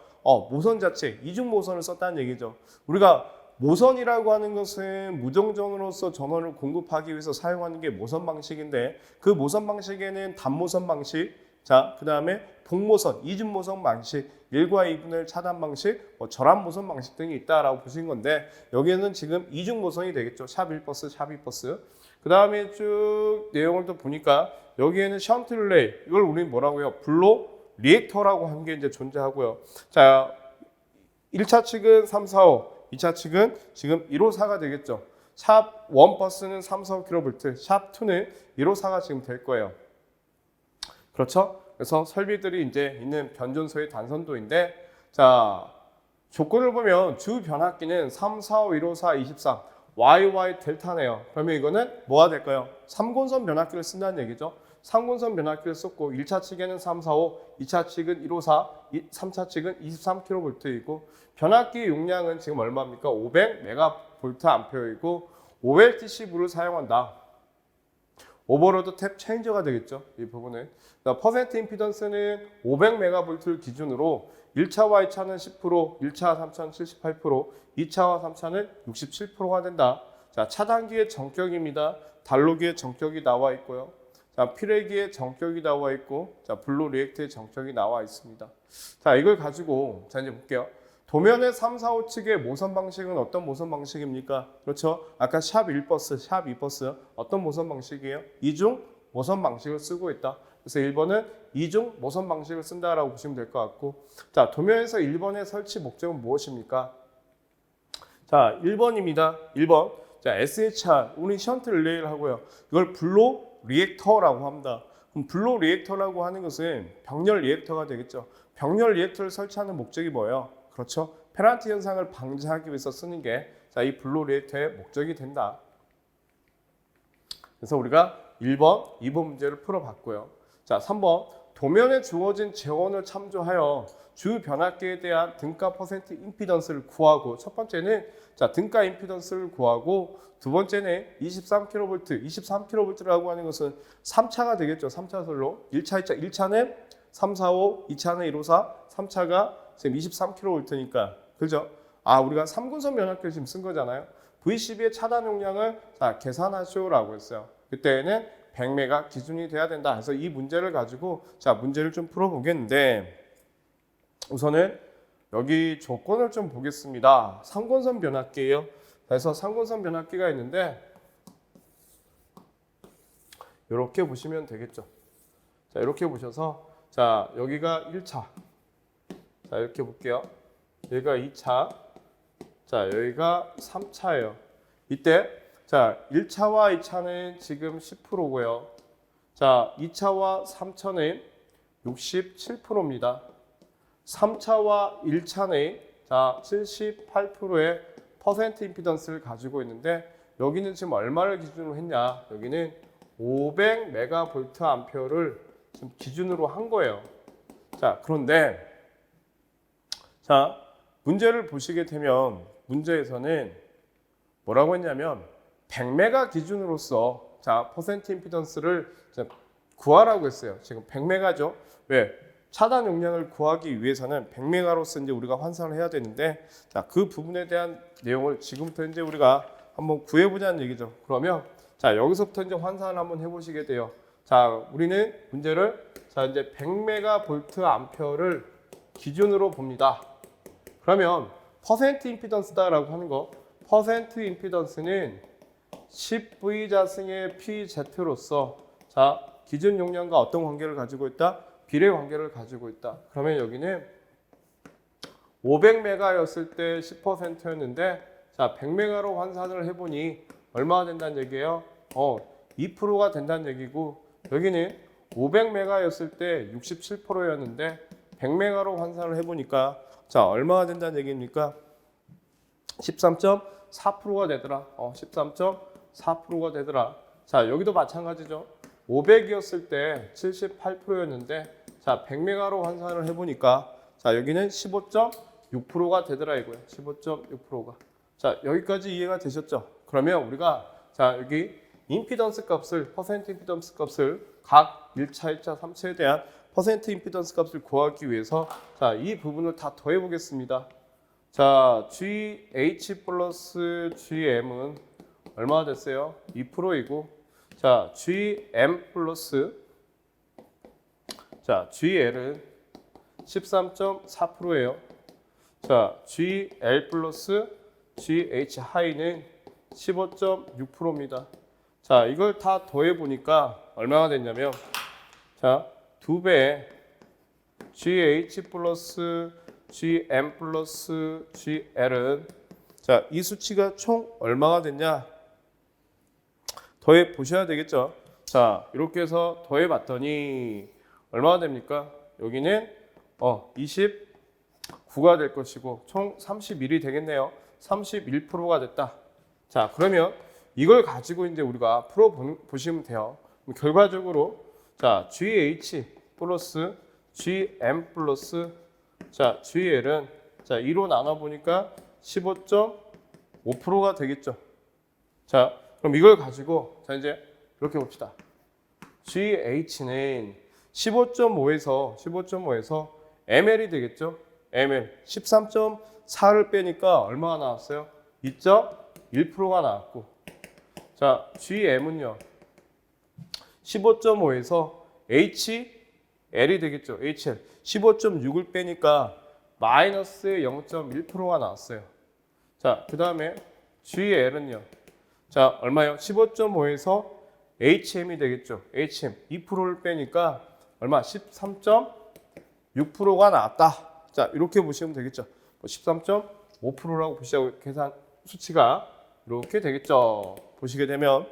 모선 자체, 이중 모선을 썼다는 얘기죠. 우리가 모선이라고 하는 것은 무정전으로서 전원을 공급하기 위해서 사용하는 게 모선 방식인데, 그 모선 방식에는 단모선 방식, 자, 그 다음에 복모선, 이중 모선 방식, 1과 2분의 1 차단 방식, 절한 모선 방식 등이 있다라고 보신 건데, 여기에는 지금 이중 모선이 되겠죠. 샵 1버스, 샵 2버스. 그 다음에 쭉 내용을 또 보니까 여기에는 션트 릴레이, 이걸 우리는 뭐라고 해요? 블로 리액터라고 하는 게 이제 존재하고요. 자, 1차 측은 3, 4, 5, 2차 측은 지금 154가 되겠죠. 샵 1버스는 3, 4, 5kV, 샵 2는 154가 지금 될 거예요. 그렇죠? 그래서 설비들이 이제 있는 변전소의 단선도인데, 자, 조건을 보면 주 변압기는 3, 4, 5, 154, 23, YY 델타네요. 그러면 이거는 뭐가 될까요? 3권선 변압기를 쓴다는 얘기죠. 3권선 변압기를 썼고 1차 측에는 3, 4, 5, 2차 측은 154, 3차 측은 23kV이고 변압기 용량은 지금 얼마입니까? 500MVA이고 500dC를 사용한다. 오버로드 탭 체인저가 되겠죠. 이 부분은. 퍼센트 임피던스는 500MV를 기준으로 1차와 2차는 10%, 1차, 3차는 78%, 2차와 3차는 67%가 된다. 자, 차단기의 전격입니다. 단로기의 전격이 나와 있고요. 자, 자, 피레기의 정격이 나와 있고, 자, 블루 리액트의 정격이 나와 있습니다. 자, 이걸 가지고, 자, 이제 볼게요. 도면의 3, 4, 5 측의 모선 방식은 어떤 모선 방식입니까? 그렇죠? 아까 샵 1버스, 샵 2버스 어떤 모선 방식이에요? 이중 모선 방식을 쓰고 있다. 그래서 1번은 이중 모선 방식을 쓴다라고 보시면 될 것 같고, 자, 도면에서 1번의 설치 목적은 무엇입니까? 자, 1번입니다. 1번. 자, SHR, 우리 션트 릴레이를 하고요. 이걸 블로 리액터라고 합니다. 그럼 블로 리액터라고 하는 것은 병렬 리액터가 되겠죠. 병렬 리액터를 설치하는 목적이 뭐예요? 그렇죠. 페널티 현상을 방지하기 위해서 쓰는 게 자, 이 블로 리액터의 목적이 된다. 그래서 우리가 1번, 2번 문제를 풀어봤고요. 자, 3번. 도면에 주어진 재원을 참조하여 주 변압계에 대한 등가 퍼센트 임피던스를 구하고, 첫 번째는 자, 등가 임피던스를 구하고, 두 번째는 23kV, 23kV라고 하는 것은 3차가 되겠죠. 3차설로. 1차, 2차, 1차는 345, 2차는 154, 3차가 지금 23kV니까. 그죠? 아, 우리가 3군선 변압기를 지금 쓴 거잖아요. V12의 차단 용량을 자, 계산하시오라고 했어요. 그때는 100메가 기준이 돼야 된다. 그래서 이 문제를 가지고 자, 문제를 좀 풀어보겠는데, 우선은 여기 조건을 좀 보겠습니다. 3군선 변압기예요. 그래서 3군선 변압기가 있는데 이렇게 보시면 되겠죠. 자, 이렇게 보셔서 자, 여기가 1차. 자, 이렇게 볼게요. 여기가 2차. 자, 여기가 3차예요. 이때 자, 1차와 2차는 지금 10%고요. 자, 2차와 3차는 67%입니다. 3차와 1차는 자, 78%의 퍼센트 임피던스를 가지고 있는데, 여기는 지금 얼마를 기준으로 했냐? 여기는 500메가볼트 암페어를 지금 기준으로 한 거예요. 자, 그런데 자, 문제를 보시게 되면 문제에서는 뭐라고 했냐면 100메가 기준으로서 자, 퍼센트 임피던스를 구하라고 했어요. 지금 100메가죠. 왜? 차단 용량을 구하기 위해서는 100메가로서 이제 우리가 환산을 해야 되는데, 자, 그 부분에 대한 내용을 지금부터 이제 우리가 한번 구해보자는 얘기죠. 그러면 자, 여기서부터 이제 환산을 한번 해보시게 돼요. 자, 우리는 문제를 자, 이제 100메가 볼트 암페어를 기준으로 봅니다. 그러면 퍼센트 임피던스다라고 하는 거, 퍼센트 임피던스는 10V 자승의 PZ로서 자, 기준 용량과 어떤 관계를 가지고 있다? 비례 관계를 가지고 있다. 그러면 여기는 500메가였을 때 10%였는데 자, 100메가로 환산을 해보니 얼마가 된다는 얘기예요? 2%가 된다는 얘기고, 여기는 500메가였을 때 67%였는데 100메가로 환산을 해보니까 자, 얼마가 된다는 얘기입니까? 13.4%가 되더라. 13.4%가 되더라. 자, 여기도 마찬가지죠. 500이었을 때 78%였는데 자, 100메가로 환산을 해보니까 자, 여기는 15.6%가 되더라 이거예요. 15.6%가. 자, 여기까지 이해가 되셨죠? 그러면 우리가 자, 여기 임피던스 값을, 퍼센트 임피던스 값을 각 1차, 2차, 3차에 대한 퍼센트 임피던스 값을 구하기 위해서 자, 이 부분을 다 더해 보겠습니다. 자, GH 플러스 GM은 얼마나 됐어요? 2%이고, 자, GM 플러스 자, GL은 13.4%예요. 자, GL 플러스 GH 하이는 15.6%입니다. 자, 이걸 다 더해 보니까 얼마가 됐냐면 자, 2배의 GH 플러스 GM 플러스 GL은 자, 이 수치가 총 얼마가 됐냐? 더해 보셔야 되겠죠. 자, 이렇게 해서 더해 봤더니 얼마가 됩니까? 여기는 29가 될 것이고 총 31이 되겠네요. 31%가 됐다. 자, 그러면 이걸 가지고 이제 우리가 풀어 보시면 돼요. 결과적으로 자, GH 플러스 GM 플러스 자, GL은 자, 2로 나눠 보니까 15.5%가 되겠죠. 자, 그럼 이걸 가지고 자, 이제 이렇게 봅시다. GH는 15.5에서 ml이 되겠죠. ml 13.4를 빼니까 얼마가 나왔어요? 2.1%가 나왔고, 자, GM은요 15.5에서 HL이 되겠죠. HL. 15.6을 빼니까 마이너스 0.1%가 나왔어요. 자, 그 다음에 GL은요. 자, 얼마요? 15.5에서 HM이 되겠죠. HM 2%를 빼니까 얼마? 13.6%가 나왔다. 자, 이렇게 보시면 되겠죠. 13.5%라고 보시자고 계산 수치가 이렇게 되겠죠. 보시게 되면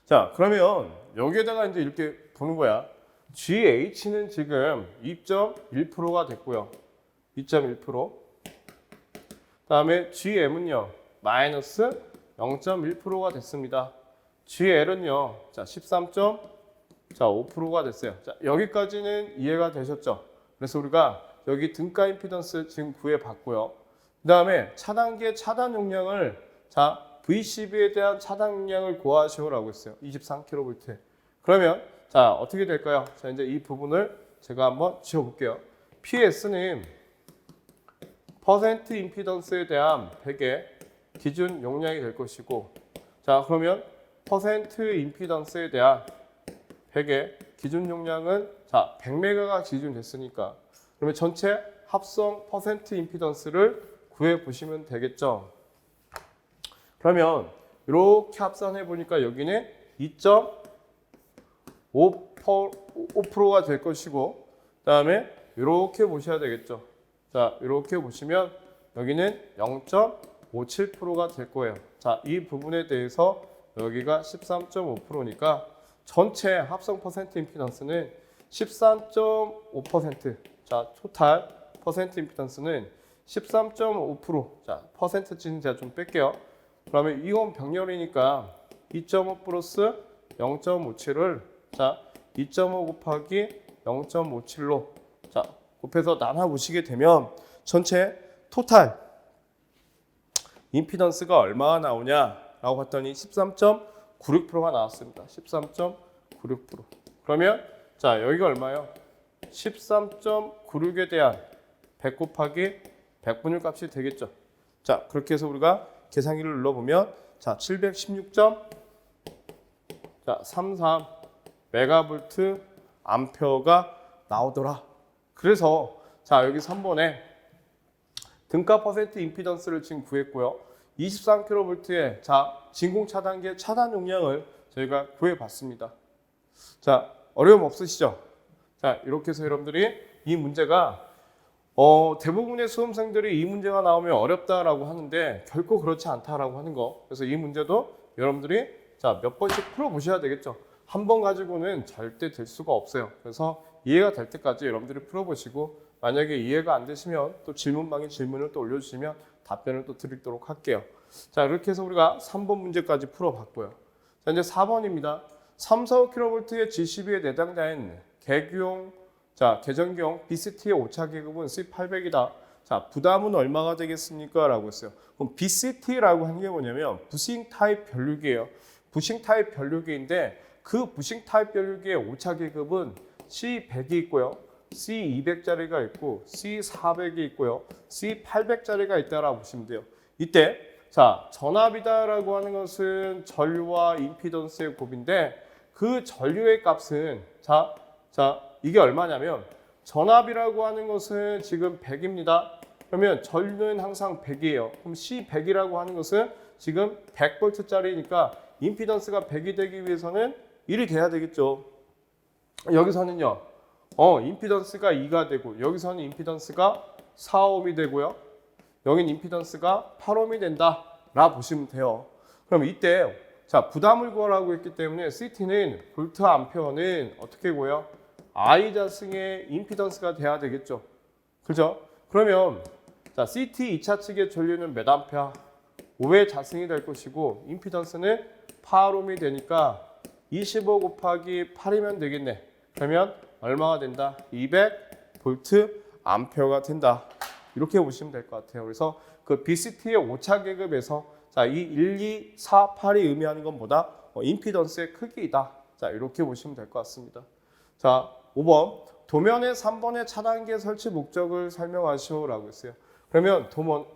자, 그러면 여기에다가 이제 이렇게 보는 거야. GH는 지금 2.1%가 됐고요. 2.1%. 다음에 GM은요. 마이너스 0.1%가 됐습니다. GL은요. 자, 13.5%가 됐어요. 자, 여기까지는 이해가 되셨죠? 그래서 우리가 여기 등가 임피던스 지금 구해 봤고요. 그 다음에 차단기의 차단 용량을 자, VCB에 대한 차단 용량을 구하시오라고 했어요. 23kV. 그러면 자, 어떻게 될까요? 자, 이제 이 부분을 제가 한번 지워 볼게요. PS는 퍼센트 임피던스에 대한 100의 기준 용량이 될 것이고, 자, 그러면 퍼센트 임피던스에 대한 100의 기준 용량은 자, 100메가가 기준됐으니까 그러면 전체 합성 퍼센트 임피던스를 구해 보시면 되겠죠. 그러면 이렇게 합산해 보니까 여기는 2.5%가 될 것이고, 그다음에 이렇게 보셔야 되겠죠. 자, 이렇게 보시면 여기는 0.57%가 될 거예요. 자, 이 부분에 대해서 여기가 13.5%니까 전체 합성 퍼센트 임피던스는 13.5%. 자, 토탈 퍼센트 임피던스는 13.5%. 자, 퍼센트지는 제가 좀 뺄게요. 그러면 이온 병렬이니까 2.5 플러스 0.57을 자, 2.5 곱하기 0.57로 자, 곱해서 나눠 보시게 되면 전체 토탈 임피던스가 얼마가 나오냐라고 봤더니 13.96%가 나왔습니다. 13.96%. 그러면 자, 여기가 얼마요? 13.96에 대한 100 곱하기 100분의 값이 되겠죠. 자, 그렇게 해서 우리가 계산기를 눌러보면 자, 716.33 메가볼트 암페어가 나오더라. 그래서 자, 여기 3번에 등가 퍼센트 임피던스를 지금 구했고요. 23kV의 자, 진공 차단기의 차단 용량을 저희가 구해 봤습니다. 자, 어려움 없으시죠? 자, 이렇게 해서 여러분들이 이 문제가 대부분의 수험생들이 이 문제가 나오면 어렵다라고 하는데 결코 그렇지 않다라고 하는 거. 그래서 이 문제도 여러분들이 자, 몇 번씩 풀어 보셔야 되겠죠. 한 번 가지고는 절대 될 수가 없어요. 그래서 이해가 될 때까지 여러분들이 풀어 보시고 만약에 이해가 안 되시면 또 질문방에 질문을 또 올려주시면 답변을 또 드리도록 할게요. 자, 이렇게 해서 우리가 3번 문제까지 풀어 봤고요. 자, 이제 4번입니다. 345kV의 G12에 내장된 개규용 자, 계전기용 BCT의 오차 계급은 C800이다. 자, 부담은 얼마가 되겠습니까? 라고 했어요. 그럼 BCT라고 하는 게 뭐냐면 부싱 타입 변류기예요. 부싱 타입 변류기인데 그 부싱 타입 변류기의 오차 계급은 C100이 있고요. C200짜리가 있고 C400이 있고요. C800짜리가 있다라고 보시면 돼요. 이때 자, 전압이다라고 하는 것은 전류와 임피던스의 곱인데 그 전류의 값은 자, 이게 얼마냐면 전압이라고 하는 것은 지금 100입니다. 그러면 전류는 항상 100이에요. 그럼 C100이라고 하는 것은 지금 100V짜리니까 임피던스가 100이 되기 위해서는 1이 돼야 되겠죠. 여기서는요. 임피던스가 2가 되고 여기서는 임피던스가 4ohm이 되고요. 여긴 임피던스가 8ohm이 된다. 라 보시면 돼요. 그럼 이때 자, 부담을 구하라고 했기 때문에 CT는 볼트 암페어는 어떻게 구해요? I 자승의 임피던스가 돼야 되겠죠. 그죠? 그러면 자, CT 2차 측의 전류는 몇 암페어? 5의 자승이 될 것이고 임피던스는 8ohm이 되니까 25 곱하기 8이면 되겠네. 그러면 얼마가 된다? 200V 암페어가 된다. 이렇게 보시면 될 것 같아요. 그래서 그 BCT의 오차 계급에서 자, 이 1, 2, 4, 8이 의미하는 건 뭐다? 임피던스의 크기이다. 자, 이렇게 보시면 될 것 같습니다. 자, 5번 도면의 3번의 차단기 설치 목적을 설명하시오라고 했어요. 그러면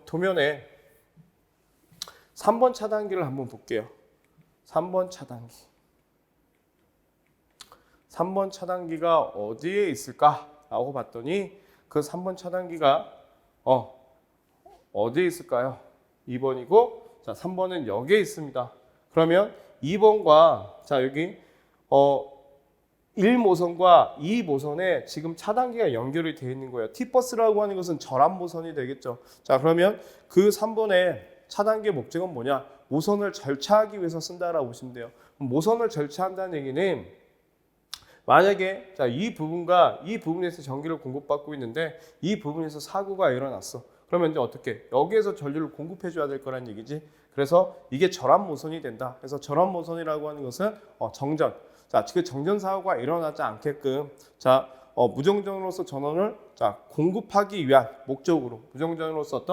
도면에 3번 차단기를 한번 볼게요. 3번 차단기. 3번 차단기가 어디에 있을까라고 봤더니 그 3번 차단기가 어디에 있을까요? 2번이고 자 3번은 여기에 있습니다. 그러면 2번과 자 여기 1모선과 2모선에 지금 차단기가 연결이 되어 있는 거예요. T버스라고 하는 것은 절한 모선이 되겠죠. 자 그러면 그 3번의 차단기의 목적은 뭐냐? 모선을 절차하기 위해서 쓴다라고 보시면 돼요. 모선을 절차한다는 얘기는 만약에 자, 이 부분과 이 부분에서 전기를 공급받고 있는데 이 부분에서 사고가 일어났어. 그러면 이제 어떻게? 여기에서 전류를 공급해 줘야 될 거란 얘기지. 그래서 이게 절한 모선이 된다. 그래서 절한 모선이라고 하는 것은 정전. 자, 그 정전 사고가 일어나지 않게끔 자, 무정전으로서 전원을 자, 공급하기 위한 목적으로 무정전으로서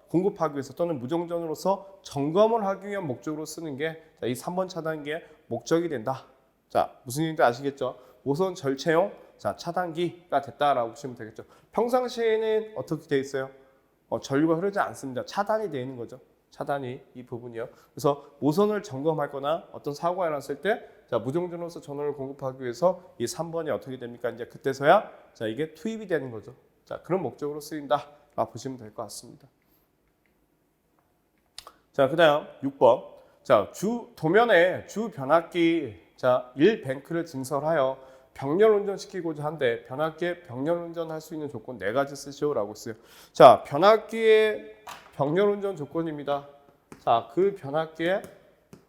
공급하기 위해서 또는 무정전으로서 점검을 하기 위한 목적으로 쓰는 게 이 3번 차단기의 목적이 된다. 자, 무슨 얘기인지 아시겠죠? 모선 절체용 자, 차단기가 됐다라고 보시면 되겠죠. 평상시에는 어떻게 돼 있어요? 전류가 흐르지 않습니다. 차단이 되어 있는 거죠. 차단이 이 부분이요. 그래서 모선을 점검할 거나 어떤 사고가 일어났을 때 자, 무정전으로서 전원을 공급하기 위해서 이 3번이 어떻게 됩니까? 이제 그때서야 자, 이게 투입이 되는 거죠. 자, 그런 목적으로 쓰인다라고 보시면 될 것 같습니다. 자, 그다음 6번. 자, 도면에 주 변압기 자, 1뱅크를 증설하여 병렬 운전시키고자 한데 변압기에 병렬 운전할 수 있는 조건 4가지 쓰시오라고 했어요. 자, 변압기의 병렬 운전 조건입니다. 자, 그 변압기의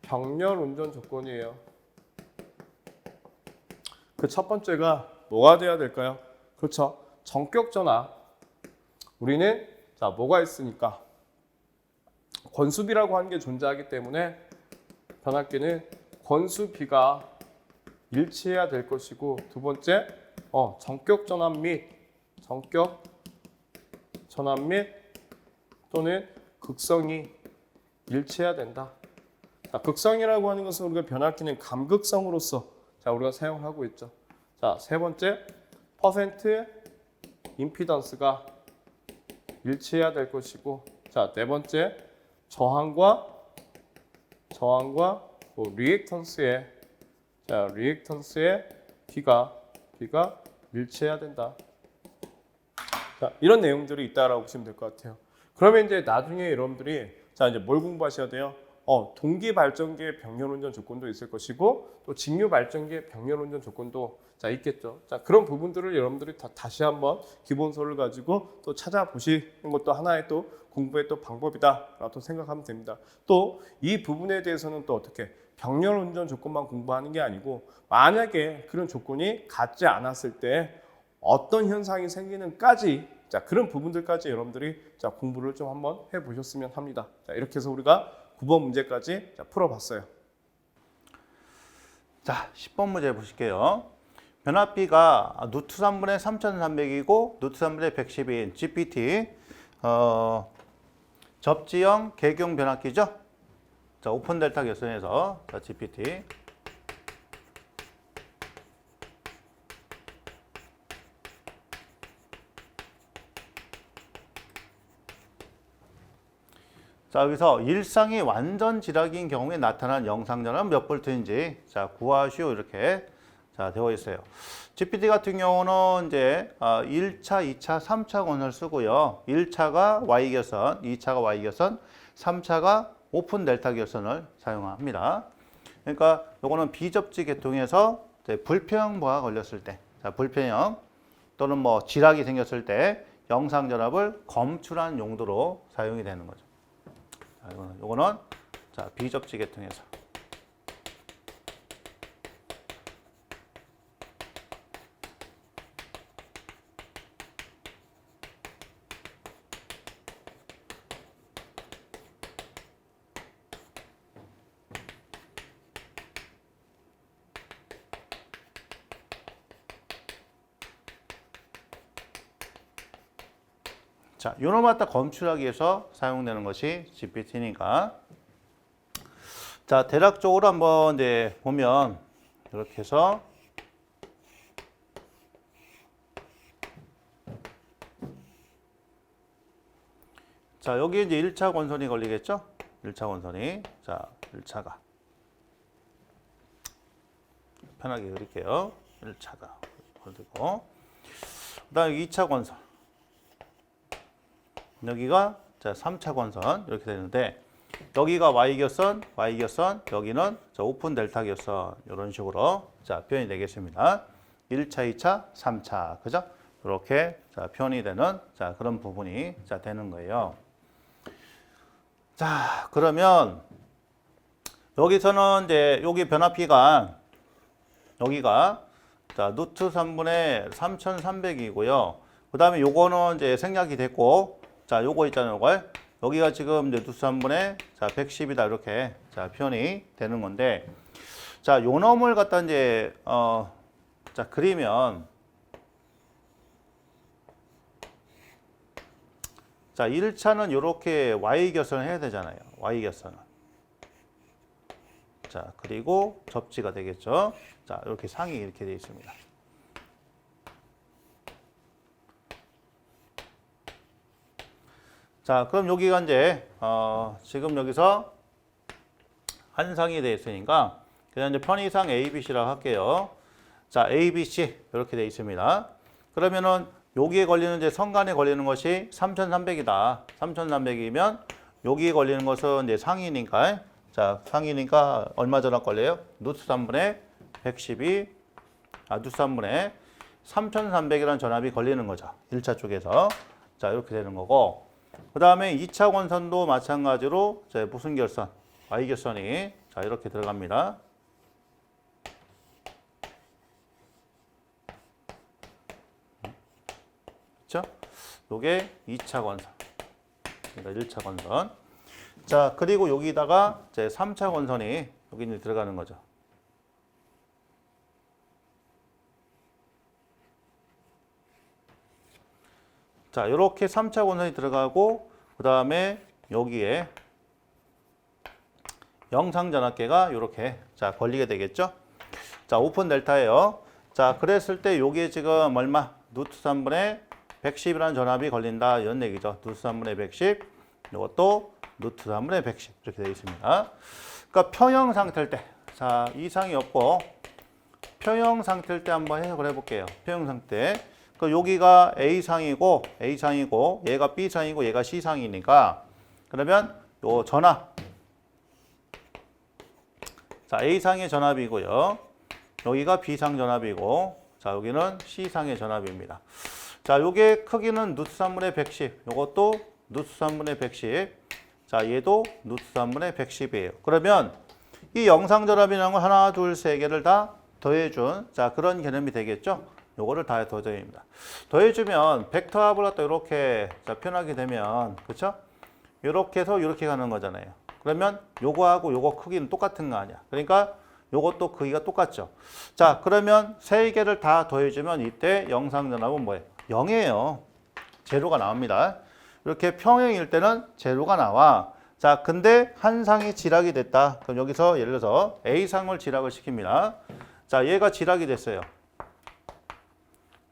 병렬 운전 조건이에요. 그 첫 번째가 뭐가 돼야 될까요? 그렇죠. 전격 전압. 우리는 자, 뭐가 있으니까 권수비라고 하는 게 존재하기 때문에 변압기는 권수비가 일치해야 될 것이고 두 번째 전격 전압 및 또는 극성이 일치해야 된다. 자, 극성이라고 하는 것은 우리가 변압기는 감극성으로서 자, 우리가 사용하고 있죠. 자, 세 번째 퍼센트 임피던스가 일치해야 될 것이고 자, 네 번째 저항과 리액턴스의 비가 일치해야 된다. 자, 이런 내용들이 있다라고 보시면 될 것 같아요. 그러면 이제 나중에 여러분들이 자, 이제 뭘 공부하셔야 돼요? 동기 발전기의 병렬 운전 조건도 있을 것이고 또 직류 발전기의 병렬 운전 조건도 자, 있겠죠. 자, 그런 부분들을 여러분들이 다시 한번 기본서를 가지고 또 찾아보시는 것도 하나의 또 공부의 또 방법이다라고 생각하면 됩니다. 또 이 부분에 대해서는 또 어떻게 병렬 운전 조건만 공부하는 게 아니고 만약에 그런 조건이 같지 않았을 때 어떤 현상이 생기는까지 자, 그런 부분들까지 여러분들이 자, 공부를 좀 한번 해보셨으면 합니다. 자, 이렇게 해서 우리가 9번 문제까지 자, 풀어봤어요.
자, 10번 문제 보실게요. 변압비가 누트 3분의 3300이고 누트 3분의 110인 GPT 접지형 개경 변압기죠. 자, 오픈 델타 계선에서 자, GPT 자, 여기서 일상이 완전 지락인 경우에 나타난 영상전압은 몇 볼트인지 자, 구하시오 이렇게 자, 되어 있어요. GPT 같은 경우는 이제 1차, 2차, 3차 권을 쓰고요. 1차가 Y계선, 2차가 Y계선, 3차가 오픈 델타 계선을 사용합니다. 그러니까 요거는 비접지 계통에서 불평형 부하가 걸렸을 때, 자, 불평형 또는 뭐 지락이 생겼을 때 영상 전압을 검출한 용도로 사용이 되는 거죠. 자, 요거는 자, 비접지 계통에서. 자, 요놈 갖다 검출하기 위해서 사용되는 것이 GPT니까. 자, 대략적으로 한번 이제 보면 이렇게 해서 자, 여기 이제 1차 권선이 걸리겠죠? 1차 권선이. 자, 1차가 편하게 그릴게요. 1차다. 그리고 그다음에 2차 권선. 여기가 자 3차 권선 이렇게 되는데 여기가 Y결선, Y결선, 여기는 자 오픈 델타 결선 이런 식으로 자 표현이 되겠습니다. 1차, 2차, 3차 그죠? 이렇게 자 표현이 되는 자 그런 부분이 자 되는 거예요. 자 그러면 여기서는 이제 여기 변압기가 여기가 자 루트 3분의 3,300이고요. 그 다음에 요거는 이제 생략이 됐고 자 요거 있잖아요. 요거 여기가 지금 이제 루트 3분의 자 110이다 이렇게 자 표현이 되는 건데 자 요 놈을 갖다 이제 자 그리면 자 1차는 이렇게 Y결선을 해야 되잖아요. Y결선은. 자 그리고 접지가 되겠죠. 자 이렇게 상이 이렇게 되어 있습니다. 자 그럼 여기가 이제 지금 여기서 한 상이 되어 있으니까 그냥 이제 편의상 ABC라고 할게요. 자 ABC 이렇게 되어 있습니다. 그러면은 여기에 걸리는 이제 선간에 걸리는 것이 3,300이다. 3,300이면 여기에 걸리는 것은 이제 상이니까 자 상이니까 얼마 전압 걸려요? 루트 3분의 110이 루트 3분의 3,300이라는 전압이 걸리는 거죠. 1차 쪽에서 자 이렇게 되는 거고 그 다음에 2차 권선도 마찬가지로 자 무슨 결선? Y결선이 자 이렇게 들어갑니다. 그렇죠? 요게 2차 권선. 그러니까 1차 권선. 자, 그리고 여기다가 이제 3차 권선이 여기 이제 들어가는 거죠. 자, 이렇게 3차 권선이 들어가고 그다음에 여기에 영상전압계가 이렇게 자 걸리게 되겠죠. 자, 오픈 델타예요. 자, 그랬을 때 여기에 지금 얼마? 루트 3분의 110이라는 전압이 걸린다 이런 얘기죠. 루트 3분의 110 이것도 루트 3분의 110 이렇게 되어 있습니다. 그러니까 평형 상태일 때 자 이상이 없고 평형 상태일 때 한번 해석을 해볼게요. 평형 상태 그 여기가 A상이고 얘가 B상이고 얘가 C상이니까 그러면 요 전압 자 A상의 전압이고요. 여기가 B상 전압이고 자 여기는 C상의 전압입니다. 자 요게 크기는 루트 3분의 110 요것도 루트 3분의 110 자 얘도 루트 3분의 110이에요. 그러면 이 영상전압이라는 건 하나 둘 세 개를 다 더해준 자 그런 개념이 되겠죠. 요거를 다 더해줍니다. 더해주면 벡터 합을 갖다 이렇게 자 표현하게 되면 그렇죠? 이렇게 해서 이렇게 가는 거잖아요. 그러면 요거하고 요거 크기는 똑같은 거 아니야. 그러니까 요것도 크기가 똑같죠. 자 그러면 세 개를 다 더해주면 이때 영상전압은 뭐예요? 0이에요. 제로가 나옵니다. 이렇게 평행일 때는 제로가 나와. 자, 근데 한 상이 지락이 됐다. 그럼 여기서 예를 들어서 A상을 지락을 시킵니다. 자, 얘가 지락이 됐어요.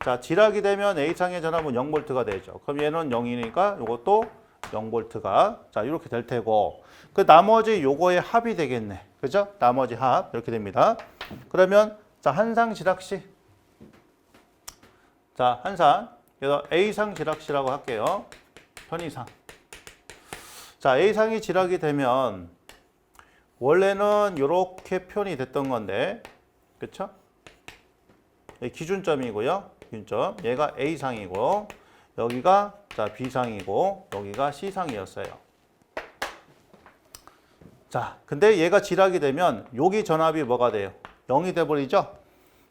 자, 지락이 되면 A상의 전압은 0V가 되죠. 그럼 얘는 0이니까 이것도 0V가 자, 이렇게 될 테고 그 나머지 요거의 합이 되겠네. 그죠? 나머지 합 이렇게 됩니다. 그러면 자, 한상 지락시 자, 한상 그래서 A상 지락시라고 할게요. 편의상. 자, A상이 지락이 되면 원래는 이렇게 표현이 됐던 건데 그쵸? 기준점이고요. 기준점. 얘가 A상이고 여기가 자 B상이고 여기가 C상이었어요. 자, 근데 얘가 지락이 되면 여기 전압이 뭐가 돼요? 0이 돼 버리죠?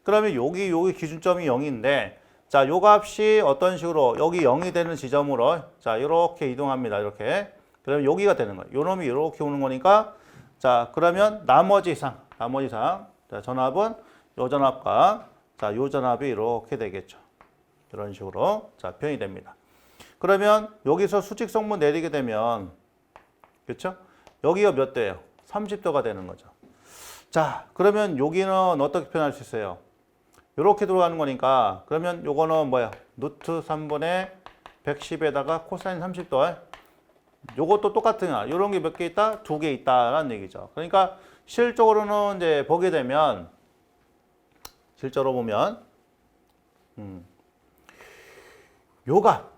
그러면 여기 기준점이 0인데 자, 요 값이 어떤 식으로 여기 0이 되는 지점으로 자, 이렇게 이동합니다. 이렇게. 그러면 여기가 되는 거예요. 요 놈이 이렇게 오는 거니까 자, 그러면 나머지 상. 자, 전압은 요 전압과 자, 요 전압이 이렇게 되겠죠. 이런 식으로 자, 표현이 됩니다. 그러면 여기서 수직성분 내리게 되면 그렇죠? 여기가 몇 도예요? 30도가 되는 거죠. 자, 그러면 여기는 어떻게 표현할 수 있어요? 이렇게 들어가는 거니까 그러면 요거는 뭐야? 루트 3분의 110에다가 코사인 30도. 요것도 똑같은 거. 요런 게 몇 개 있다? 2개 있다라는 얘기죠. 그러니까 실적으로는 이제 보게 되면 실제로 보면 요값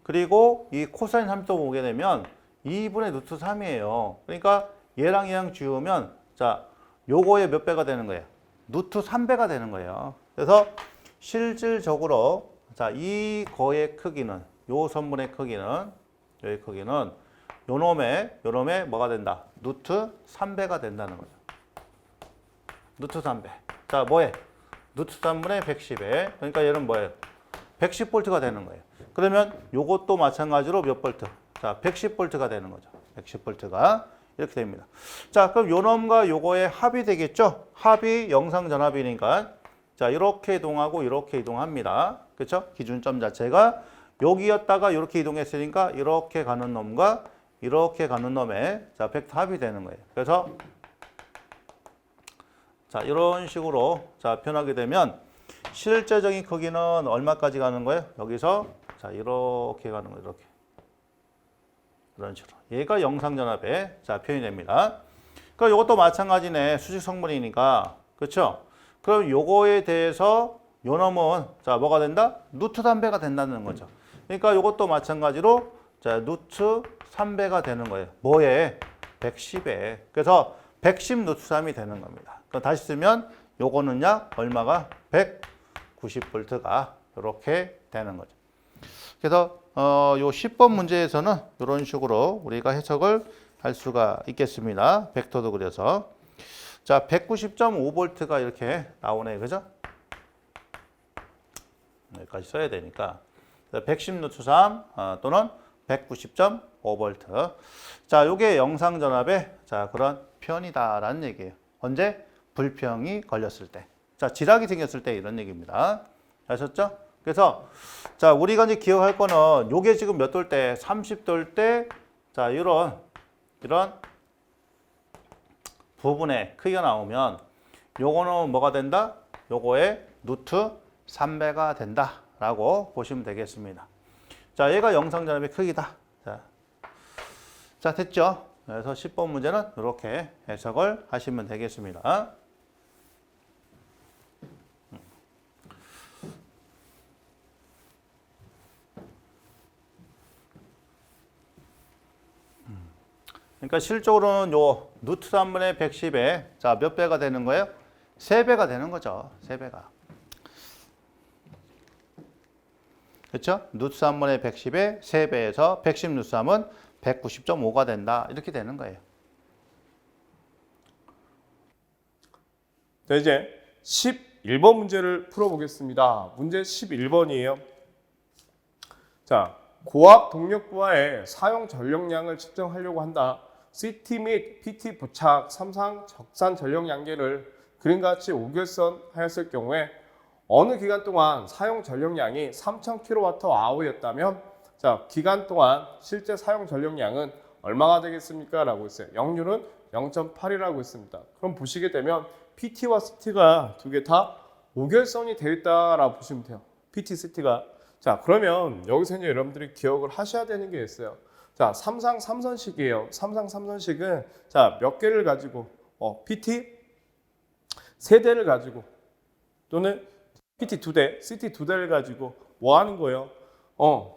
그리고 이 코사인 30도 보게 되면 2분의 루트 3이에요. 그러니까 얘랑 지우면 자 요거의 몇 배가 되는 거예요? 루트 3배가 되는 거예요. 그래서 실질적으로 자 이거의 크기는 요 선분의 크기는 여기 크기는 요놈의 뭐가 된다? 루트 3배가 된다는 거죠. 루트 3배. 자 뭐해? 루트 3분의 110에 그러니까 얘는 뭐예요? 110볼트가 되는 거예요. 그러면 요것도 마찬가지로 몇 볼트? 자 110볼트가 되는 거죠. 110볼트가 이렇게 됩니다. 자 그럼 요놈과 요거의 합이 되겠죠? 합이 영상전압이니까 자 이렇게 이동하고 이렇게 이동합니다. 그렇죠? 기준점 자체가 여기였다가 이렇게 이동했으니까 이렇게 가는 놈과 이렇게 가는 놈의 자 벡터 합이 되는 거예요. 그래서 자 이런 식으로 자 표현하게 되면 실제적인 크기는 얼마까지 가는 거예요? 여기서 자 이렇게 가는 거예요. 이렇게 이런 식으로 얘가 영상전압의 자 표현이 됩니다. 그럼 이것도 마찬가지네. 수직 성분이니까 그렇죠? 그럼 요거에 대해서 요 놈은 자 뭐가 된다? 루트 3배가 된다는 거죠. 그러니까 이것도 마찬가지로 자 루트 3배가 되는 거예요. 뭐에? 110에. 그래서 110 루트 3이 되는 겁니다. 그럼 다시 쓰면 요거는요 얼마가? 190볼트가 이렇게 되는 거죠. 그래서 요 10번 문제에서는 이런 식으로 우리가 해석을 할 수가 있겠습니다. 벡터도 그려서 자 190.5볼트가 이렇게 나오네, 그죠? 여기까지 써야 되니까 110 루트 3 또는 190.5볼트. 자, 요게 영상 전압의 자 그런 편이다라는 얘기예요. 언제? 불평이 걸렸을 때. 자, 지락이 생겼을 때 이런 얘기입니다. 아셨죠? 그래서 자, 우리가 이제 기억할 거는 요게 지금 몇 돌 때? 30돌 때 자, 이런 부분에 크기가 나오면 요거는 뭐가 된다? 요거의 루트 3배가 된다라고 보시면 되겠습니다. 자, 얘가 영상전압의 크기다. 자, 됐죠? 그래서 10번 문제는 이렇게 해석을 하시면 되겠습니다. 그러니까 실적으로는 요 루트 3분의 110에 자, 몇 배가 되는 거예요? 3배가 되는 거죠. 3배가. 그렇죠? 루트 3분의 110에 3배에서 110 루트 3은 190.5가 된다. 이렇게 되는 거예요.
자, 이제 11번 문제를 풀어보겠습니다. 문제 11번이에요. 자, 고압 동력부하의 사용 전력량을 측정하려고 한다. CT 및 PT 부착 3상 적산 전력 양계를 그림과 같이 오결선하였을 경우에 어느 기간 동안 사용 전력량이 3000kWh였다면 자, 기간 동안 실제 사용 전력량은 얼마가 되겠습니까? 라고 했어요. 역률은 0.8이라고 했습니다. 그럼 보시게 되면 PT와 CT가 두 개 다 오결선이 되어 있다라고 보시면 돼요. PT, CT가. 자, 그러면 여기서 이제 여러분들이 기억을 하셔야 되는 게 있어요. 자, 3상 3선식이에요. 3상 3선식은 자, 몇 개를 가지고 PT 세 대를 가지고 또는 PT 2대, CT 2대를 가지고 뭐 하는 거예요?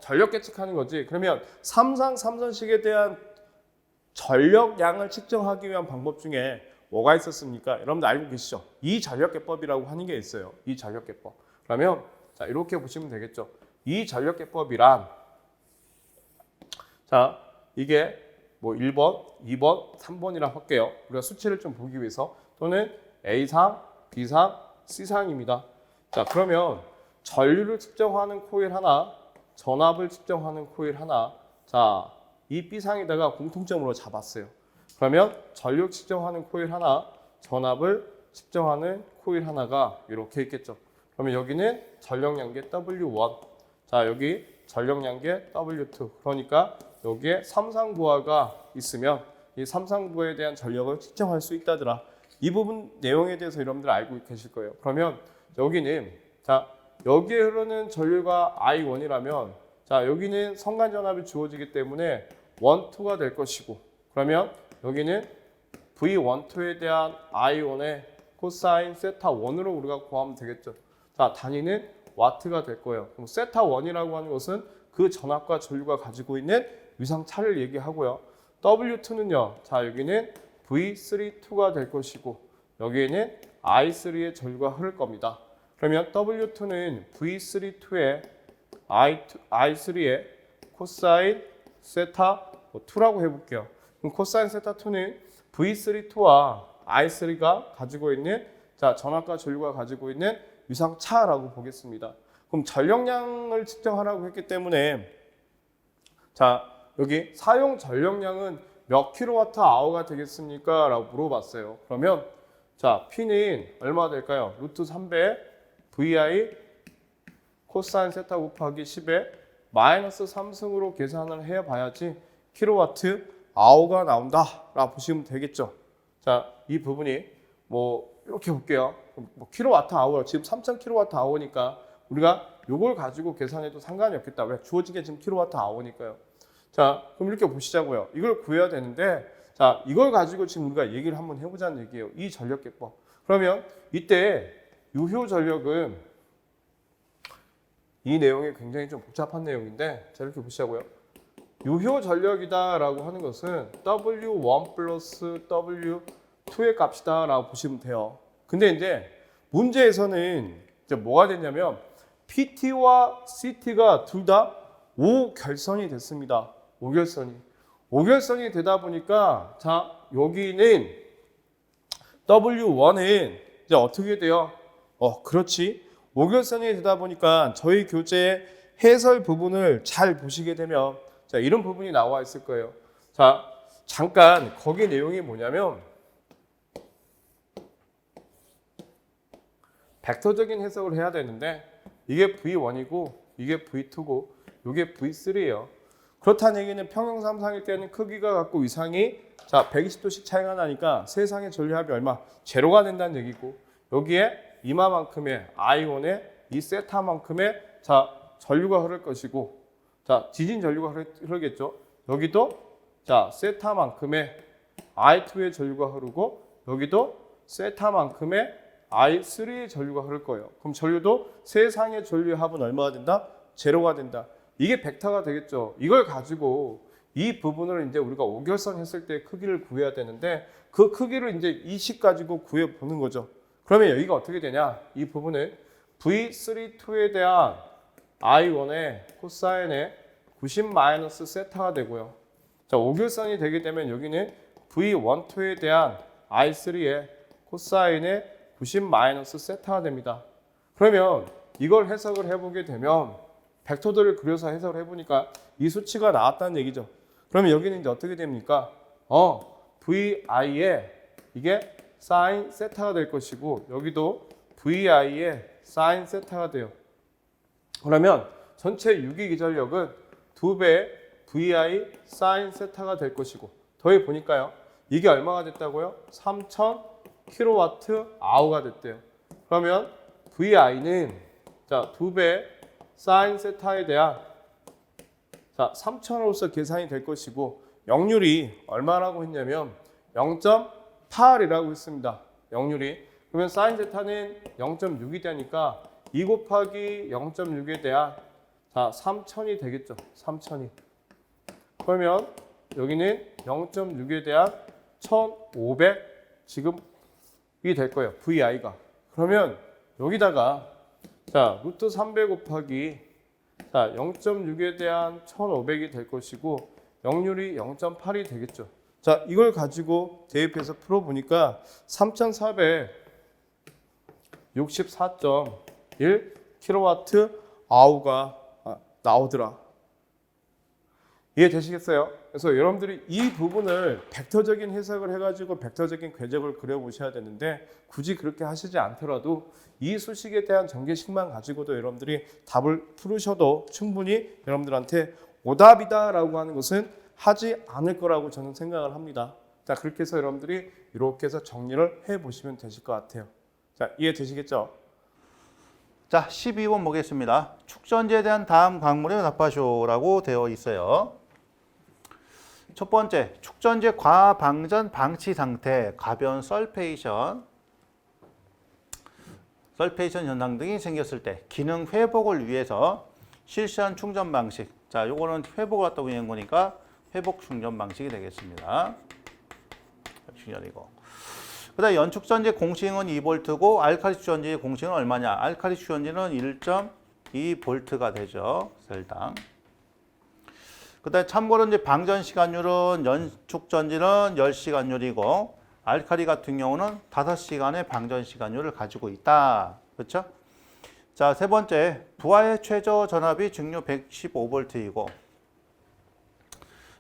전력 계측하는 거지. 그러면 3상 3선식에 대한 전력량을 측정하기 위한 방법 중에 뭐가 있었습니까? 여러분들 알고 계시죠? 이 전력계법이라고 하는 게 있어요. 이 전력계법. 그러면 자, 이렇게 보시면 되겠죠. 이 전력계법이란 자, 이게 뭐 1번, 2번, 3번이라 할게요. 우리가 수치를 좀 보기 위해서 또는 A상, B상, C상입니다. 자, 그러면 전류를 측정하는 코일 하나, 전압을 측정하는 코일 하나. 자, 이 B상에다가 공통점으로 잡았어요. 그러면 전류 측정하는 코일 하나, 전압을 측정하는 코일 하나가 이렇게 있겠죠. 그러면 여기는 전력량계 W1. 자, 여기 전력량계 W2. 그러니까 여기에 삼상부하가 있으면 이 삼상부에 대한 전력을 측정할 수 있다더라. 이 부분 내용에 대해서 여러분들 알고 계실 거예요. 그러면 여기는 자, 여기에 흐르는 전류가 I1이라면 자, 여기는 성간전압이 주어지기 때문에 1, 2가 될 것이고 그러면 여기는 V12에 대한 I1의 코사인 세타 1으로 우리가 구하면 되겠죠. 자, 단위는 와트가 될 거예요. 그럼 세타 1이라고 하는 것은 그 전압과 전류가 가지고 있는 위상차를 얘기하고요. W2는요. 자, 여기는 V32가 될 것이고 여기에는 I3의 전류가 흐를 겁니다. 그러면 W2는 V32의 I3의 코사인 세타 2라고 해볼게요. 그럼 코사인 세타 2는 V32와 I3가 가지고 있는 자 전압과 전류가 가지고 있는 위상차라고 보겠습니다. 그럼 전력량을 측정하라고 했기 때문에 자 여기 사용 전력량은 몇 킬로와트 아워가 되겠습니까? 라고 물어봤어요. 그러면 자 P는 얼마 될까요? 루트 3배 VI 코사인 세타 곱하기 10에 마이너스 3승으로 계산을 해봐야지 킬로와트 아워가 나온다 라고 보시면 되겠죠. 자, 이 부분이 뭐 이렇게 볼게요. 뭐 킬로와트 아워 지금 3000 킬로와트 아워니까 우리가 요걸 가지고 계산해도 상관이 없겠다. 왜? 주어진 게 지금 킬로와트 아워니까요. 자, 그럼 이렇게 보시자고요. 이걸 구해야 되는데 자, 이걸 가지고 지금 우리가 얘기를 한번 해보자는 얘기예요. 이 전력계법. 그러면 이때 유효 전력은 이 내용이 굉장히 좀 복잡한 내용인데 자, 이렇게 보시자고요. 유효 전력이다라고 하는 것은 W1 플러스 W2의 값이다 라고 보시면 돼요. 근데 이제 문제에서는 이제 뭐가 됐냐면 PT와 CT가 둘 다 5결선이 됐습니다. 5결선이 되다 보니까 자 여기는 W1은 이제 어떻게 돼요? 그렇지. 5결선이 되다 보니까 저희 교재 해설 부분을 잘 보시게 되면 자, 이런 부분이 나와 있을 거예요. 자, 잠깐 거기 내용이 뭐냐면 벡터적인 해석을 해야 되는데 이게 V1이고 이게 V2고 이게 V3예요. 그렇다는 얘기는 평형삼상일 때는 크기가 같고 위상이 자 120도씩 차이가 나니까 세상의 전류합이 얼마? 제로가 된다는 얘기고 여기에 이마만큼의 I1에 이 세타만큼의 자 전류가 흐를 것이고 자 지진 전류가 흐르겠죠. 여기도 자 세타만큼의 I2의 전류가 흐르고 여기도 세타만큼의 I3의 전류가 흐를 거예요. 그럼 전류도 세상의 전류의 합은 얼마가 된다? 제로가 된다. 이게 벡터가 되겠죠. 이걸 가지고 이 부분을 이제 우리가 5결선 했을 때 크기를 구해야 되는데 그 크기를 이제 이 식 가지고 구해 보는 거죠. 그러면 여기가 어떻게 되냐? 이 부분은 V32에 대한 I1의 코사인의 90 세타가 되고요. 자, 5결선이 되게 되면 여기는 V12에 대한 I3의 코사인의 90 세타가 됩니다. 그러면 이걸 해석을 해보게 되면 벡터들을 그려서 해석을 해보니까 이 수치가 나왔다는 얘기죠. 그러면 여기는 이제 어떻게 됩니까? VI에 이게 사인 세타가 될 것이고 여기도 VI에 사인 세타가 돼요. 그러면 전체 유기기전력은 2배 VI 사인 세타가 될 것이고 더해 보니까요. 이게 얼마가 됐다고요? 3000 킬로와트 아워가 됐대요. 그러면 VI는 자 2배 사인 세타에 대한 자 3000으로서 계산이 될 것이고 역률이 얼마라고 했냐면 0.8이라고 했습니다. 역률이. 그러면 사인 세타는 0.6이 되니까 2 곱하기 0.6에 대한 자 3000이 되겠죠. 3000이. 그러면 여기는 0.6에 대한 1500 지금이 될 거예요. VI가. 그러면 여기다가 자 루트 300 곱하기 자 0.6에 대한 1500이 될 것이고 역률이 0.8이 되겠죠. 자 이걸 가지고 대입해서 풀어보니까 3464.1 킬로와트 아워가 나오더라. 이해되시겠어요? 그래서 여러분들이 이 부분을 벡터적인 해석을 해가지고 벡터적인 궤적을 그려보셔야 되는데 굳이 그렇게 하시지 않더라도 이 수식에 대한 전개식만 가지고도 여러분들이 답을 풀으셔도 충분히 여러분들한테 오답이다라고 하는 것은 하지 않을 거라고 저는 생각을 합니다. 자 그렇게 해서 여러분들이 이렇게 해서 정리를 해보시면 되실 것 같아요. 자 이해되시겠죠?
자, 12번 보겠습니다. 축전지에 대한 다음 광물에 답하쇼라고 되어 있어요. 첫 번째, 축전지의 과방전 방치 상태, 가변 설페이션. 설페이션 현상 등이 생겼을 때 기능 회복을 위해서 실시한 충전 방식. 자, 요거는 회복을 갖다 위한 거니까 회복 충전 방식이 되겠습니다. 충전이고. 그다음 연축 전지 공식은 2V고 알칼리 주전지의 공식은 얼마냐? 알칼리 주전지는 1.2V가 되죠. 셀당. 그다음 참고로 이제 방전 시간율은 연축 전지는 10시간율이고 알칼리 같은 경우는 5시간의 방전 시간율을 가지고 있다. 그렇죠? 자, 세 번째, 부하의 최저 전압이 증류 115V이고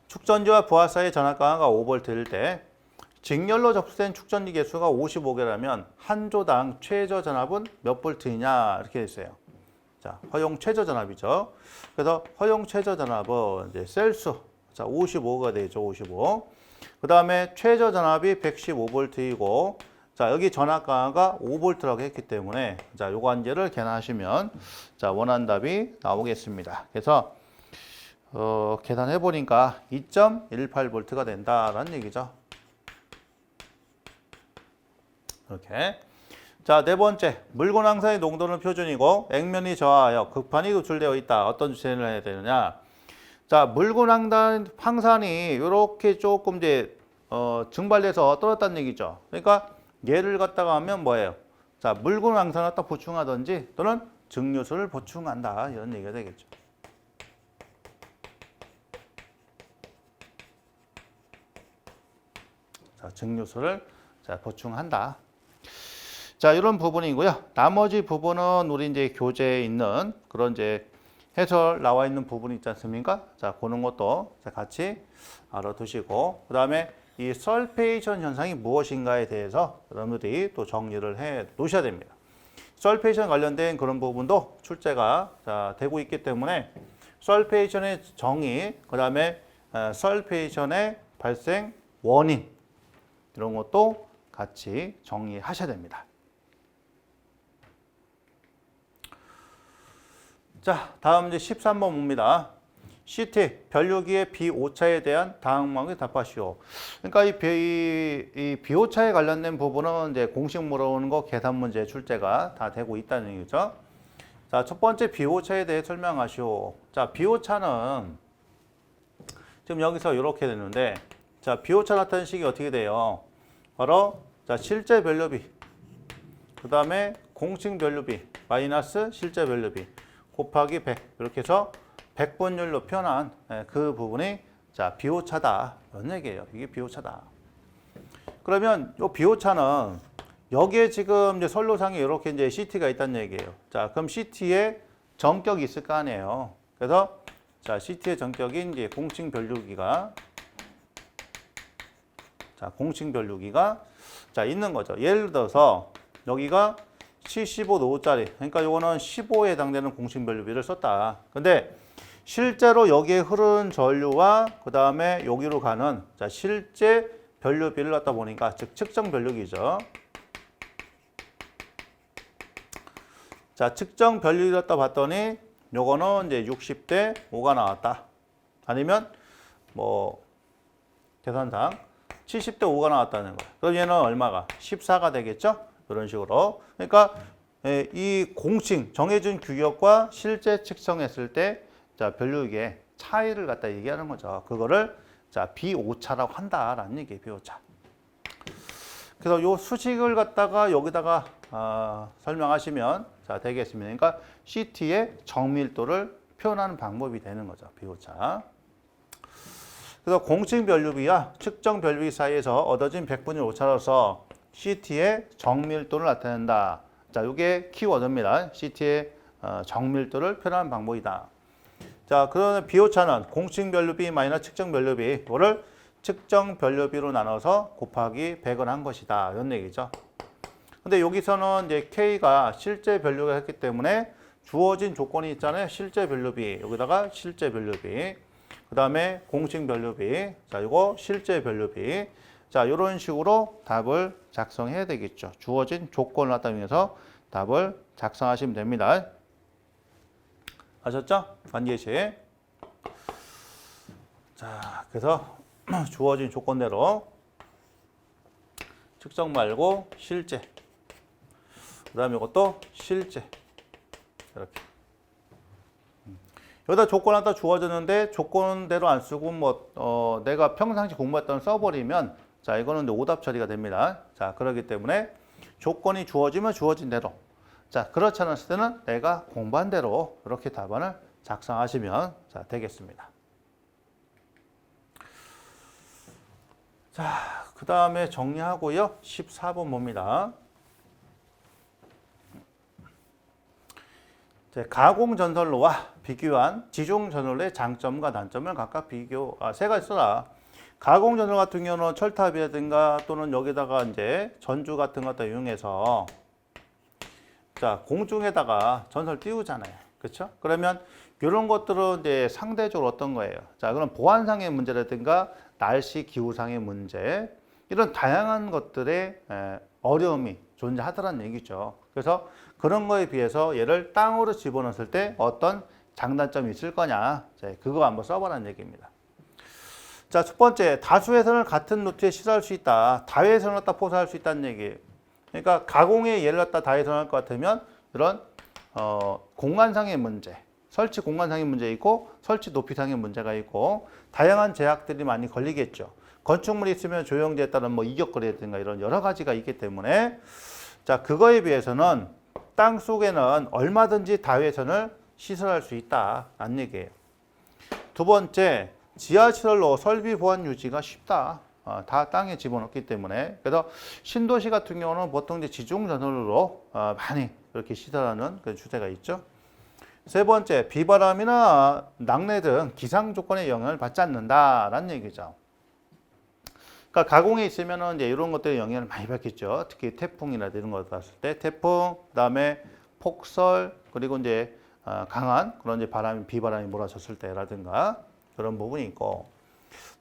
축전지와 부하 사이의 전압 강화가 5V일 때 직렬로 접수된 축전지 개수가 55개라면 한 조당 최저 전압은 몇 볼트이냐 이렇게 했어요. 자, 허용 최저 전압이죠. 그래서 허용 최저 전압은 이제 셀수. 자, 55가 되죠. 55. 그다음에 최저 전압이 115V이고 자, 여기 전압 강화가 5V라고 했기 때문에 자, 요거 한제를 계산하시면 자, 원하는 답이 나오겠습니다. 그래서 계산해 보니까 2.18V가 된다라는 얘기죠. 이렇게. 자, 네 번째. 물건 항산의 농도는 표준이고 액면이 저하하여 극판이 노출되어 있다. 어떤 주체를 해야 되느냐? 자, 물건 항산이 이렇게 조금 이제 증발돼서 떨어졌다는 얘기죠. 그러니까 얘를 갖다가 하면 뭐예요? 자, 물건 항산을 갖다 보충하든지 또는 증류수를 보충한다. 이런 얘기가 되겠죠. 자, 증류수를 자, 보충한다. 자, 이런 부분이고요. 나머지 부분은 우리 이제 교재에 있는 그런 이제 해설 나와 있는 부분이 있지 않습니까? 자, 그런 것도 같이 알아두시고, 그 다음에 이 설페이션 현상이 무엇인가에 대해서 여러분들이 또 정리를 해 놓으셔야 됩니다. 설페이션 관련된 그런 부분도 출제가 자, 되고 있기 때문에 설페이션의 정의, 그 다음에 설페이션의 발생 원인, 이런 것도 같이 정리하셔야 됩니다. 자, 다음 이제 13번 봅니다. CT, 변류기의 비오차에 대한 다음 항목에 답하시오. 그러니까 이 비오차에 관련된 부분은 이제 공식 물어오는 거 계산 문제 출제가 다 되고 있다는 얘기죠. 자, 첫 번째 비오차에 대해 설명하시오. 자, 비오차는 지금 여기서 이렇게 되는데, 자, 비오차 나타내는 식이 어떻게 돼요? 바로 자, 실제 변류비, 그 다음에 공식 변류비 마이너스 실제 변류비 곱하기 100 이렇게 해서 100분율로 표현한 그 부분이 자, 비오차다 이런 얘기예요. 이게 비오차다. 그러면 이 비오차는 여기에 지금 이제 선로상에 이렇게 이제 CT가 있다는 얘기예요. 자, 그럼 CT에 전격이 있을 거 아니에요. 그래서 자, CT의 전격인 이제 공식 변류기가 자, 공식 변류기가 자, 있는 거죠. 예를 들어서 여기가 75노짜리, 그러니까 요거는 15에 해당되는 공식 변류비를 썼다. 근데 실제로 여기에 흐르는 전류와 그 다음에 여기로 가는 자, 실제 변류비를 갖다 보니까 즉 측정 변류기죠. 자, 측정 변류기를 갖다 봤더니 요거는 이제 60대 5가 나왔다. 아니면 뭐 계산상 70대 5가 나왔다는 거예요. 그럼 얘는 얼마가? 14가 되겠죠? 이런 식으로. 그러니까 이 공식 정해진 규격과 실제 측정했을 때 자, 변류기의 차이를 갖다 얘기하는 거죠. 그거를 자, 비오차라고 한다라는 얘기예요. 비오차. 그래서 요 수식을 갖다가 여기다가 설명하시면 자, 되겠습니다. 그러니까 CT의 정밀도를 표현하는 방법이 되는 거죠. 비오차. 그래서 공식 변류비와 측정 변류비 사이에서 얻어진 100분의 오차로서 CT의 정밀도를 나타낸다. 자, 이게 키워드입니다. CT의 정밀도를 표현하는 방법이다. 자, 그러면 비오차는 공식 변류비 마이너스 측정 변류비, 이거를 측정 변류비로 나눠서 곱하기 100을 한 것이다. 이런 얘기죠. 근데 여기서는 이제 K가 실제 변류가 했기 때문에 주어진 조건이 있잖아요. 실제 변류비, 여기다가 실제 변류비, 그 다음에 공식 변류비, 자, 이거 실제 변류비. 자, 이런 식으로 답을 작성해야 되겠죠. 주어진 조건을 나타내면서 답을 작성하시면 됩니다. 아셨죠? 관계식. 자, 그래서 주어진 조건대로 측정 말고 실제. 그 다음에 이것도 실제. 이렇게. 여기다 조건 하나 주어졌는데 조건대로 안 쓰고 내가 평상시 공부했던 써버리면 자 이거는 이제 오답 처리가 됩니다. 자 그렇기 때문에 조건이 주어지면 주어진 대로 자 그렇지 않았을 때는 내가 공부한 대로 이렇게 답안을 작성하시면 자 되겠습니다. 자 그 다음에 정리하고요. 14번 봅니다. 가공 전선로와 비교한 지중 전선로의 장점과 단점을 각각 세 가지 써라. 가공 전선 같은 경우는 철탑이라든가 또는 여기다가 이제 전주 같은 것도 이용해서 자 공중에다가 전선을 띄우잖아요. 그렇죠? 그러면 이런 것들은 이제 상대적으로 어떤 거예요? 자, 그럼 보안상의 문제라든가 날씨 기후상의 문제 이런 다양한 것들의 어려움이 존재하더라는 얘기죠. 그래서 그런 거에 비해서 얘를 땅으로 집어넣었을 때 어떤 장단점이 있을 거냐. 자, 그거 한번 써보라는 얘기입니다. 자, 첫 번째, 다수의 선을 같은 루트에 시사할 수 있다. 다회의 선을 갖다 포사할 수 있다는 얘기예요. 그러니까 가공의 예를 갖다 다회의 선을 할 것 같으면 이런 공간상의 문제, 설치 공간상의 문제 있고 설치 높이상의 문제가 있고 다양한 제약들이 많이 걸리겠죠. 건축물이 있으면 조형제에 따른 이격거리라든가 이런 여러 가지가 있기 때문에 자, 그거에 비해서는 땅 속에는 얼마든지 다회선을 시설할 수 있다라는 얘기예요. 두 번째, 지하시설로 설비 보안 유지가 쉽다. 다 땅에 집어넣기 때문에. 그래서 신도시 같은 경우는 보통 이제 지중 전선으로 많이 이렇게 시설하는 그런 추세가 있죠. 세 번째, 비바람이나 낙뢰 등 기상 조건의 영향을 받지 않는다라는 얘기죠. 그러니까 가공에 있으면은 이제 이런 것들의 영향을 많이 받겠죠. 특히 태풍이나 이런 거 봤을 때 태풍, 그다음에 폭설, 그리고 이제 강한 그런 이제 비바람이 몰아쳤을 때라든가 그런 부분이 있고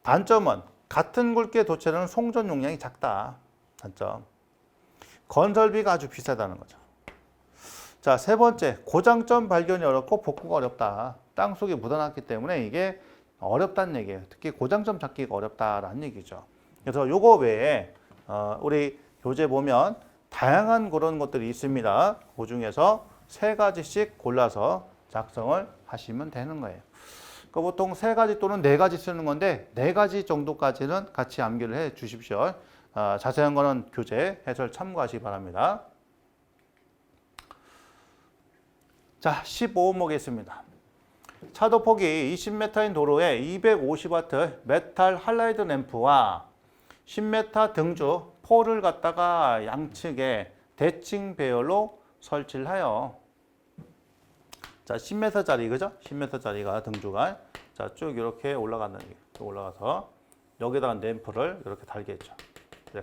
단점은 같은 굵기의 도체는 송전 용량이 작다. 단점. 건설비가 아주 비싸다는 거죠. 자, 세 번째, 고장점 발견이 어렵고 복구가 어렵다. 땅 속에 묻어놨기 때문에 이게 어렵다는 얘기예요. 특히 고장점 찾기가 어렵다라는 얘기죠. 그래서 요거 외에 우리 교재 보면 다양한 그런 것들이 있습니다. 그 중에서 세 가지씩 골라서 작성을 하시면 되는 거예요. 그러니까 보통 세 가지 또는 네 가지 쓰는 건데 네 가지 정도까지는 같이 암기를 해 주십시오. 자세한 거는 교재 해설 참고하시기 바랍니다. 자, 15번 보겠습니다. 차도 폭이 20m인 도로에 250W 메탈 할라이드 램프와 10m 등주 폴을 갖다가 양측에 대칭 배열로 설치를 하여 자 10m짜리 그죠? 10m짜리가 등주가 자 쭉 이렇게 올라간다는 얘기예요. 올라가서 여기다가 램프를 이렇게 달겠죠.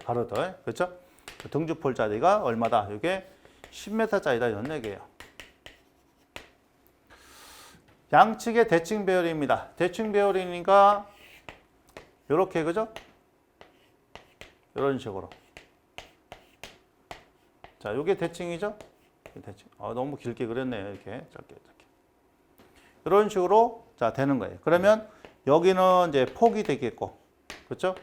가로들 그렇죠? 등주 폴짜리가 얼마다? 이게 10m짜리다 이런 얘기예요. 양측의 대칭 배열입니다. 대칭 배열이니까 이렇게 그죠? 이런 식으로. 자, 이게 대칭이죠? 대칭. 너무 길게 그렸네요. 이렇게 짧게. 이런 식으로 자 되는 거예요. 그러면 여기는 이제 폭이 되겠고, 그렇죠?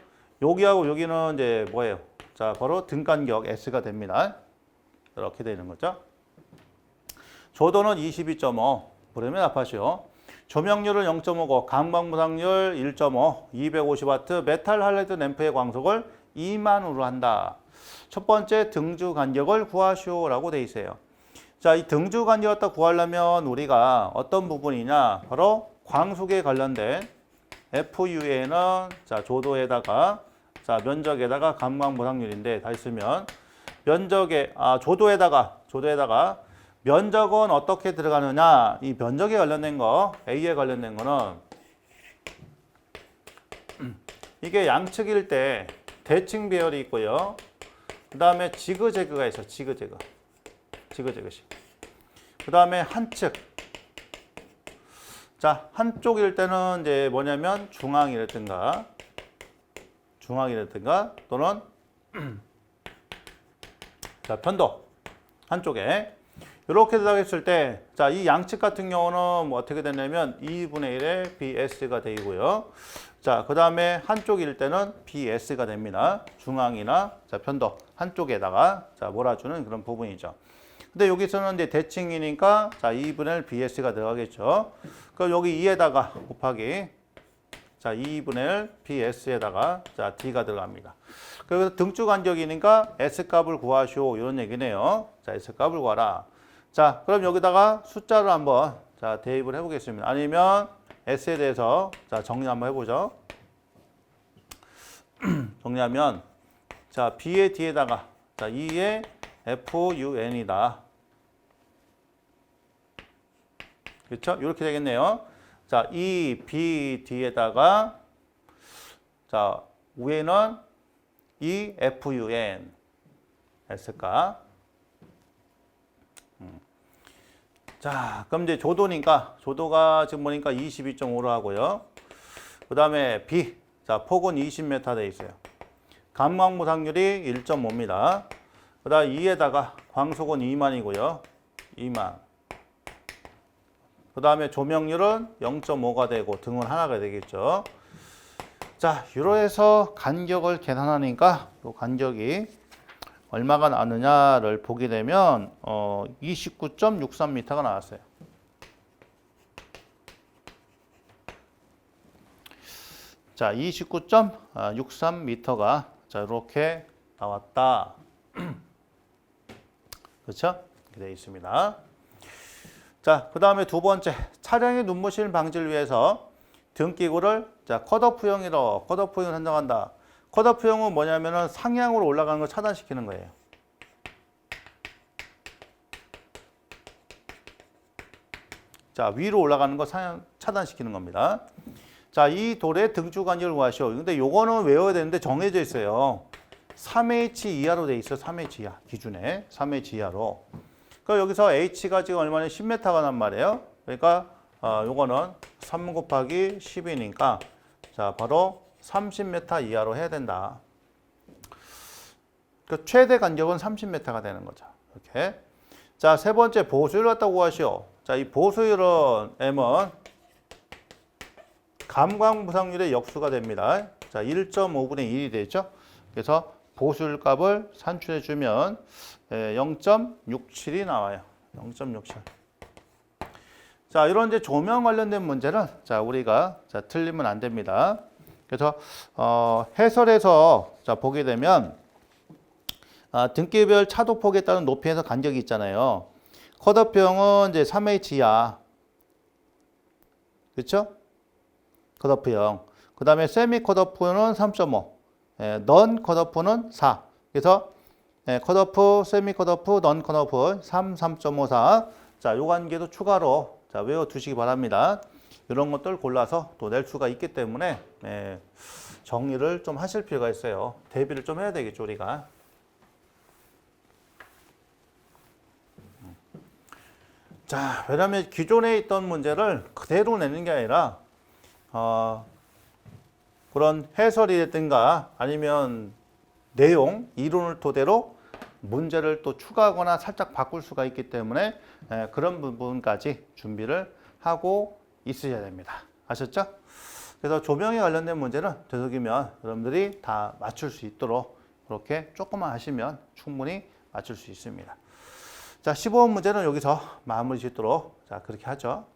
여기하고 여기는 이제 뭐예요? 자, 바로 등간격 S가 됩니다. 이렇게 되는 거죠. 조도는 22.5. 그러면 아파시오. 조명률은 0.5고 강광무상률 1.5, 250W 메탈 할라이드 램프의 광속을 2만으로 한다. 첫 번째 등주 간격을 구하시오라고 돼 있어요. 자, 이 등주 간격을 갖다 구하려면 우리가 어떤 부분이냐? 바로 광속에 관련된 FU에는 자, 조도에다가 자, 면적에다가 감광무상률인데 다 있으면 면적에 조도에다가 면적은 어떻게 들어가느냐? 이 면적에 관련된 거, A에 관련된 거는 이게 양측일 때 대칭 배열이 있고요. 그 다음에 지그재그가 있어. 지그재그식. 그 다음에 한측. 자, 한쪽일 때는 이제 뭐냐면 중앙이라든가 또는 자, 편도 한쪽에 이렇게 들어갔을 때, 자, 이 양측 같은 경우는 뭐 어떻게 되냐면 2분의 1의 BS가 되고요. 자, 그 다음에 한쪽일 때는 BS가 됩니다. 중앙이나 자, 편도 한쪽에다가 자, 몰아주는 그런 부분이죠. 근데 여기서는 이제 대칭이니까 자 2분의 1 BS가 들어가겠죠. 그럼 여기 2에다가 곱하기 자 2분의 1 BS에다가 자 D가 들어갑니다. 그래서 등축 간격이니까 S 값을 구하시오 이런 얘기네요. 자 S 값을 구하라. 자 그럼 여기다가 숫자를 한번 자 대입을 해보겠습니다. 아니면 S에 대해서 자 정리 한번 해보죠. 정리하면 자 B의 D에다가 자 2의 FUN이다. 그렇죠? 이렇게 되겠네요. 자, 이 BD에다가 자, 위에는 이 FUN S가 자, 그럼 이제 조도니까 조도가 지금 보니까 22.5로 하고요. 그다음에 B 자, 폭은 20m 돼 있어요. 감광무상률이 1.5입니다. 그다음 2에다가 광속은 2만이고요. 2만. 그 다음에 조명률은 0.5가 되고 등은 하나가 되겠죠. 자, 이로 해서 간격을 계산하니까 이 간격이 얼마가 나느냐를 보게 되면 29.63m가 나왔어요. 자, 29.63m가 자, 이렇게 나왔다. 그렇죠? 이렇게 되어 있습니다. 자, 그 다음에 두 번째, 차량의 눈부심 방지를 위해서 등기구를 자 컷오프형으로 컷오프형을 선정한다. 컷오프형은 뭐냐면은 상향으로 올라가는 걸 차단시키는 거예요. 자, 위로 올라가는 거 상향 차단시키는 겁니다. 자, 이 돌의 등축 간격을 구하시오. 근데 요거는 외워야 되는데 정해져 있어요. 3H 이하로 돼 있어. 3H 이하 기준에 3H 이하로. 그러니까 여기서 H가 지금 얼마나 10m가 난 말이에요. 그러니까 요거는 3 곱하기 10이니까 자 바로 30m 이하로 해야 된다. 그 최대 간격은 30m가 되는 거죠. 이렇게. 자, 세 번째 보수율 갖다 구하시오. 자, 이 보수율은 M은 감광무상률의 역수가 됩니다. 자, 1.5분의 1이 되죠. 그래서 보수율 값을 산출해 주면 0.67이 나와요. 0.67. 자, 이런 이제 조명 관련된 문제는 자, 우리가 자, 틀리면 안 됩니다. 그래서 해설에서 자, 보게 되면 등기별 차도폭에 따른 높이에서 간격이 있잖아요. 컷오프형은 이제 3H 이하. 그렇죠? 컷오프형. 그다음에 세미 컷오프는 3.5. 넌 컷오프는 4. 그래서 컷오프, 세미 컷오프, 넌 컷오프 3, 3.54. 자, 요 관계도 추가로 자, 외워 두시기 바랍니다. 이런 것들 골라서 또 낼 수가 있기 때문에 정리를 좀 하실 필요가 있어요. 대비를 좀 해야 되겠죠, 우리가. 자, 왜냐하면 기존에 있던 문제를 그대로 내는 게 아니라 그런 해설이라든가 아니면 내용, 이론을 토대로 문제를 또 추가하거나 살짝 바꿀 수가 있기 때문에 그런 부분까지 준비를 하고 있으셔야 됩니다. 아셨죠? 그래서 조명에 관련된 문제는 되도록이면 여러분들이 다 맞출 수 있도록 그렇게 조금만 하시면 충분히 맞출 수 있습니다. 자, 15번 문제는 여기서 마무리 짓도록 자, 그렇게 하죠.